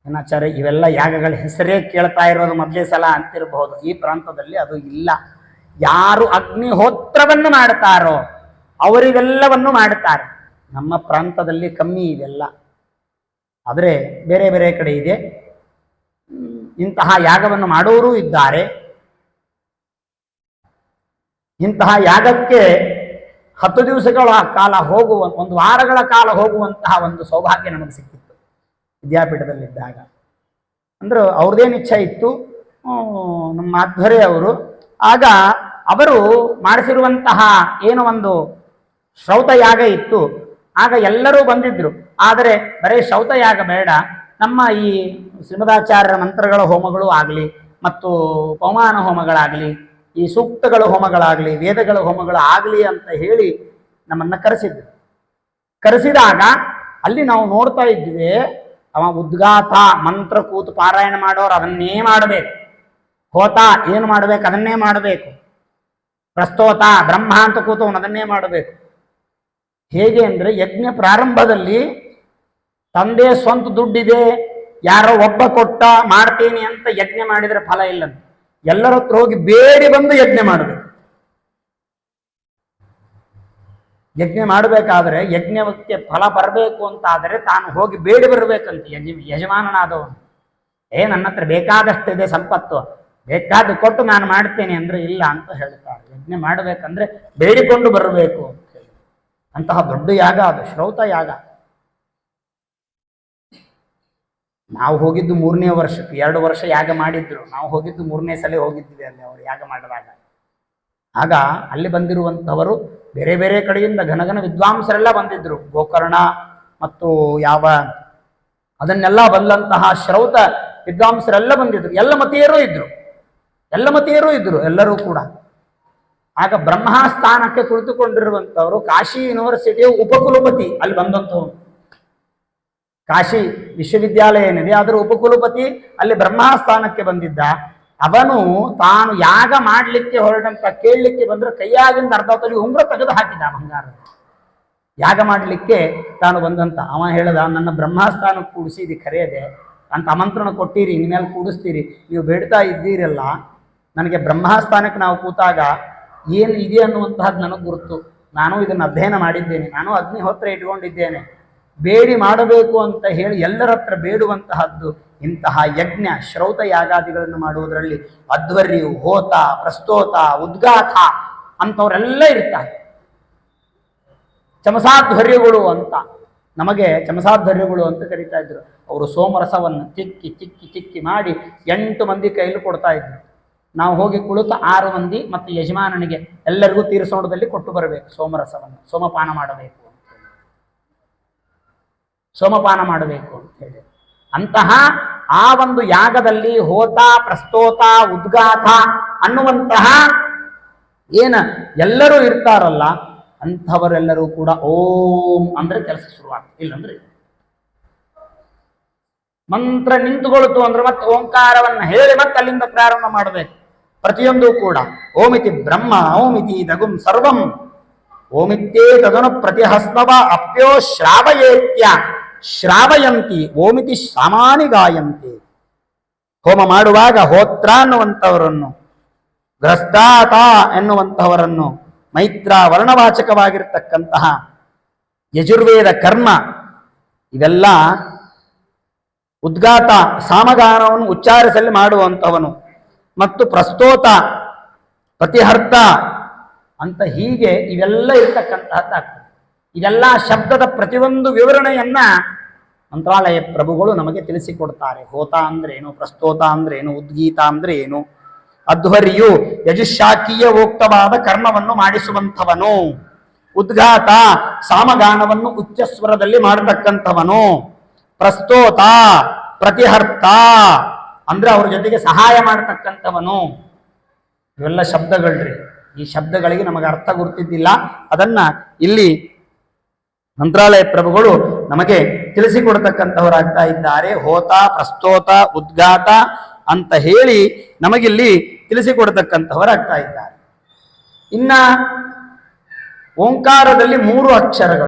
ಏನಾಚಾರ್ಯ, ಇವೆಲ್ಲ ಯಾಗಗಳ ಹೆಸರೇ ಕೇಳ್ತಾ ಇರೋದು ಮೊದಲೇ ಸಲ ಅಂತಿರಬಹುದು. ಈ ಪ್ರಾಂತದಲ್ಲಿ ಅದು ಇಲ್ಲ. ಯಾರು ಅಗ್ನಿಹೋತ್ರವನ್ನು ಮಾಡ್ತಾರೋ ಅವರಿವೆಲ್ಲವನ್ನು ಮಾಡುತ್ತಾರೆ. ನಮ್ಮ ಪ್ರಾಂತದಲ್ಲಿ ಕಮ್ಮಿ ಇದೆಲ್ಲ, ಆದರೆ ಬೇರೆ ಬೇರೆ ಕಡೆ ಇದೆ. ಇಂತಹ ಯಾಗವನ್ನು ಮಾಡುವವರೂ ಇದ್ದಾರೆ. ಇಂತಹ ಯಾಗಕ್ಕೆ 10 ದಿವಸಗಳ ಕಾಲ ಹೋಗುವ, 1 ವಾರಗಳ ಕಾಲ ಹೋಗುವಂತಹ ಒಂದು ಸೌಭಾಗ್ಯ ನಮಗೆ ಸಿಕ್ಕಿತ್ತು ವಿದ್ಯಾಪೀಠದಲ್ಲಿದ್ದಾಗ. ಅಂದ್ರೆ ಅವ್ರದ್ದೇನು ಇಚ್ಛೆ ಇತ್ತು, ನಮ್ಮ ಆಧ್ವರ್ಯ ಅವರು. ಆಗ ಅವರು ಮಾಡಿಸಿರುವಂತಹ ಏನೋ ಒಂದು ಶ್ರೌತಯಾಗ ಇತ್ತು. ಆಗ ಎಲ್ಲರೂ ಬಂದಿದ್ರು. ಆದರೆ ಬರೀ ಶ್ರೌತಯಾಗ ಬೇಡ, ನಮ್ಮ ಈ ಶ್ರೀಮದಾಚಾರ್ಯರ ಮಂತ್ರಗಳ ಹೋಮಗಳು ಆಗಲಿ, ಮತ್ತು ಪವಮಾನ ಹೋಮಗಳಾಗಲಿ, ಈ ಸೂಕ್ತಗಳ ಹೋಮಗಳಾಗಲಿ, ವೇದಗಳ ಹೋಮಗಳು ಆಗಲಿ ಅಂತ ಹೇಳಿ ನಮ್ಮನ್ನ ಕರೆಸಿದ್ರು. ಕರೆಸಿದಾಗ ಅಲ್ಲಿ ನಾವು ನೋಡ್ತಾ ಇದ್ವಿ, ಅವ ಉದ್ಗಾತ ಮಂತ್ರ ಕೂತು ಪಾರಾಯಣ ಮಾಡೋರು ಅದನ್ನೇ ಮಾಡಬೇಕು. ಹೋತ ಏನು ಮಾಡಬೇಕು ಅದನ್ನೇ ಮಾಡಬೇಕು. ಪ್ರಸ್ತೋತ ಬ್ರಹ್ಮ ಅಂತ ಕೂತು ಅದನ್ನೇ ಮಾಡಬೇಕು. ಹೇಗೆ ಅಂದ್ರೆ, ಯಜ್ಞ ಪ್ರಾರಂಭದಲ್ಲಿ ತಂದೆ ಸ್ವಂತ ದುಡ್ಡಿದೆ, ಯಾರೋ ಒಬ್ಬ ಕೊಟ್ಟ ಮಾಡ್ತೀನಿ ಅಂತ ಯಜ್ಞ ಮಾಡಿದ್ರೆ ಫಲ ಇಲ್ಲ. ಎಲ್ಲರ ಹತ್ರ ಹೋಗಿ ಬೇಡಿ ಬಂದು ಯಜ್ಞ ಮಾಡಬೇಕು. ಯಜ್ಞ ಮಾಡಬೇಕಾದ್ರೆ, ಯಜ್ಞಕ್ಕೆ ಫಲ ಬರಬೇಕು ಅಂತ ಆದರೆ ತಾನು ಹೋಗಿ ಬೇಡಿ ಬರಬೇಕಂತ ಯಜಮಾನನಾದವನು. ನನ್ನ ಹತ್ರ ಬೇಕಾದಷ್ಟಿದೆ ಸಂಪತ್ತು, ಬೇಕಾದ ಕೊಟ್ಟು ನಾನು ಮಾಡ್ತೇನೆ ಅಂದ್ರೆ ಇಲ್ಲ ಅಂತ ಹೇಳ್ತಾರೆ. ಯಜ್ಞ ಮಾಡಬೇಕಂದ್ರೆ ಬೇಡಿಕೊಂಡು ಬರಬೇಕು ಅಂತ ಹೇಳಿ. ಅಂತಹ ದೊಡ್ಡ ಯಾಗ ಅದು ಶ್ರೌತ ಯಾಗ. ನಾವು ಹೋಗಿದ್ದು 3ನೇ ವರ್ಷಕ್ಕೆ, 2 ವರ್ಷ ಯಾಗ ಮಾಡಿದ್ರು. ನಾವು ಹೋಗಿದ್ದು 3ನೇ ಸಲ ಹೋಗಿದ್ವಿ ಅಲ್ಲಿ ಅವರು ಯಾಗ ಮಾಡಿದಾಗ. ಆಗ ಅಲ್ಲಿ ಬಂದಿರುವಂಥವರು ಬೇರೆ ಬೇರೆ ಕಡೆಯಿಂದ ಘನಘನ ವಿದ್ವಾಂಸರೆಲ್ಲ ಬಂದಿದ್ರು. ಗೋಕರ್ಣ ಮತ್ತು ಯಾವ ಅದನ್ನೆಲ್ಲ ಬಂದಂತಹ ಶ್ರೌತ ವಿದ್ವಾಂಸರೆಲ್ಲ ಬಂದಿದ್ರು. ಎಲ್ಲ ಮತೀಯರೂ ಇದ್ರು ಎಲ್ಲರೂ ಕೂಡ. ಆಗ ಬ್ರಹ್ಮಸ್ಥಾನಕ್ಕೆ ಕುಳಿತುಕೊಂಡಿರುವಂಥವರು ಕಾಶಿ ಯೂನಿವರ್ಸಿಟಿಯ ಉಪಕುಲಪತಿ ಅಲ್ಲಿ ಬಂದಂಥವ್ರು. ಕಾಶಿ ವಿಶ್ವವಿದ್ಯಾಲಯ ಏನಿದೆ ಅದರ ಉಪಕುಲಪತಿ ಅಲ್ಲಿ ಬ್ರಹ್ಮಸ್ಥಾನಕ್ಕೆ ಬಂದಿದ್ದ. ಅವನು ತಾನು ಯಾಗ ಮಾಡಲಿಕ್ಕೆ ಹೊರಟಂತ ಕೇಳಲಿಕ್ಕೆ ಬಂದ್ರೆ ಕೈಯಾಗಿಂದ ಅರ್ಧ ತೊಲಿ ಉಂಗುರ ತೆಗೆದು ಹಾಕಿದ ಬಂಗಾರ. ಯಾಗ ಮಾಡಲಿಕ್ಕೆ ತಾನು ಬಂದಂತ ಅವ ಹೇಳ್ದ, ನನ್ನ ಬ್ರಹ್ಮಸ್ಥಾನಕ್ಕೆ ಕೂಡಿಸಿ ಇದು ಖರೆಯದೆ ಅಂತ ಆಮಂತ್ರಣ ಕೊಟ್ಟಿರಿ, ಇನ್ಮೇಲೆ ಕೂಡಿಸ್ತೀರಿ, ನೀವು ಬೇಡ್ತಾ ಇದ್ದೀರಲ್ಲ, ನನಗೆ ಬ್ರಹ್ಮಸ್ಥಾನಕ್ಕೆ ನಾವು ಕೂತಾಗ ಏನು ಇದೆ ಅನ್ನುವಂತಹದ್ದು ನನಗೆ ಗುರುತು. ನಾನು ಇದನ್ನು ಅಧ್ಯಯನ ಮಾಡಿದ್ದೇನೆ, ನಾನು ಅಗ್ನಿಹೋತ್ರ ಇಟ್ಕೊಂಡಿದ್ದೇನೆ, ಬೇಡಿ ಮಾಡಬೇಕು ಅಂತ ಹೇಳಿ ಎಲ್ಲರ ಹತ್ರ ಬೇಡುವಂತಹದ್ದು ಇಂತಹ ಯಜ್ಞ ಶ್ರೌತ ಯಾಗಾದಿಗಳನ್ನು ಮಾಡುವುದರಲ್ಲಿ ಅಧ್ವರ್ಯು, ಹೋತ, ಪ್ರಸ್ತೋತ, ಉದ್ಗಾಥ ಅಂತವರೆಲ್ಲ ಇರ್ತಾರೆ. ಚಮಸಾಧ್ವರ್ಯಗಳು ಅಂತ, ನಮಗೆ ಚಮಸಾಧ್ವರ್ಯಗಳು ಅಂತ ಕರೀತಾ ಇದ್ರು. ಅವರು ಸೋಮರಸವನ್ನು ಚಿಕ್ಕಿ ಮಾಡಿ 8 ಮಂದಿ ಕೈಲಿ ಕೊಡ್ತಾ ಇದ್ರು. ನಾವು ಹೋಗಿ ಕುಳಿತು 6 ಮಂದಿ ಮತ್ತು ಯಜಮಾನನಿಗೆ ಎಲ್ಲರಿಗೂ ತೀರ್ಸೋಣದಲ್ಲಿ ಕೊಟ್ಟು ಬರಬೇಕು ಸೋಮರಸವನ್ನು. ಸೋಮಪಾನ ಮಾಡಬೇಕು ಅಂತ ಹೇಳಿ ಅಂತಹ ಆ ಒಂದು ಯಾಗದಲ್ಲಿ ಹೋತ, ಪ್ರಸ್ತೋತ, ಉದ್ಗಾಥ ಅನ್ನುವಂತಹ ಏನ ಎಲ್ಲರೂ ಇರ್ತಾರಲ್ಲ, ಅಂಥವರೆಲ್ಲರೂ ಕೂಡ ಓಂ ಅಂದ್ರೆ ಕೆಲಸ ಶುರುವಾಗ್ತದೆ. ಇಲ್ಲಂದ್ರೆ ಮಂತ್ರ ನಿಂತುಕೊಳ್ತು ಅಂದ್ರೆ ಮತ್ತೆ ಓಂಕಾರವನ್ನು ಹೇಳಿ ಮತ್ತೆ ಅಲ್ಲಿಂದ ಪ್ರಾರಂಭ ಮಾಡಬೇಕು. ಪ್ರತಿಯೊಂದು ಕೂಡ ಓಮಿತಿ ಬ್ರಹ್ಮ ಓಮಿತಿ ದಗುಂ ಸರ್ವಂ ಓಮಿತ್ಯೇ ತದನು ಪ್ರತಿಹಸ್ತವ ಅಪ್ಯೋ ಶ್ರಾವಯಂತಿ ಓಮಿತಿ ಸಾಮಾನಿ ಗಾಯಂತಿ. ಹೋಮ ಮಾಡುವಾಗ ಹೋತ್ರ ಅನ್ನುವಂಥವರನ್ನು, ಗ್ರಸ್ತಾತ ಎನ್ನುವಂತಹವರನ್ನು, ಮೈತ್ರ ವರ್ಣವಾಚಕವಾಗಿರ್ತಕ್ಕಂತಹ ಯಜುರ್ವೇದ ಕರ್ಮ ಇವೆಲ್ಲ ಉದ್ಗಾತ ಸಾಮಗಾನವನ್ನು ಉಚ್ಚಾರಿಸಲು ಮಾಡುವಂಥವನು, ಮತ್ತು ಪ್ರಸ್ತೋತ, ಪ್ರತಿಹರ್ತ ಅಂತ ಹೀಗೆ ಇವೆಲ್ಲ ಇರ್ತಕ್ಕಂತಹದ್ದಾಗ್ತದೆ. ಇದೆಲ್ಲ ಶಬ್ದದ ಪ್ರತಿಯೊಂದು ವಿವರಣೆಯನ್ನ ಮಂತ್ರಾಲಯ ಪ್ರಭುಗಳು ನಮಗೆ ತಿಳಿಸಿಕೊಡ್ತಾರೆ. ಹೋತ ಅಂದ್ರೆ ಏನು, ಪ್ರಸ್ತೋತ ಅಂದ್ರೆ ಏನು, ಉದ್ಗೀತ ಅಂದ್ರೆ ಏನು, ಅಧ್ವರ್ಯು ಯಜುಶಾಖೀಯವೋಕ್ತವಾದ ಕರ್ಮವನ್ನು ಮಾಡಿಸುವಂಥವನು, ಉದ್ಘಾತ ಸಾಮಗಾನವನ್ನು ಉಚ್ಚಸ್ವರದಲ್ಲಿ ಮಾಡತಕ್ಕಂಥವನು, ಪ್ರಸ್ತೋತ ಪ್ರತಿಹರ್ತ ಅಂದ್ರೆ ಅವ್ರ ಜೊತೆಗೆ ಸಹಾಯ ಮಾಡತಕ್ಕಂಥವನು. ಇವೆಲ್ಲ ಶಬ್ದಗಳ್ರಿ. ಈ ಶಬ್ದಗಳಿಗೆ ನಮಗೆ ಅರ್ಥ ಗುರುತಿದ್ದಿಲ್ಲ, ಅದನ್ನ ಇಲ್ಲಿ ಮಂತ್ರಾಲಯ ಪ್ರಭುಗಳು ನಮಗೆ ತಿಳಿಸಿಕೊಡ್ತಕ್ಕಂಥವರಾಗ್ತಾ ಇದ್ದಾರೆ. ಹೋತ, ಪ್ರಸ್ತೋತ, ಉದ್ಘಾತ ಅಂತ ಹೇಳಿ ನಮಗಿಲ್ಲಿ ತಿಳಿಸಿಕೊಡ್ತಕ್ಕಂಥವರಾಗ್ತಾ ಇದ್ದಾರೆ. ಇನ್ನ ಓಂಕಾರದಲ್ಲಿ 3 ಅಕ್ಷರಗಳು.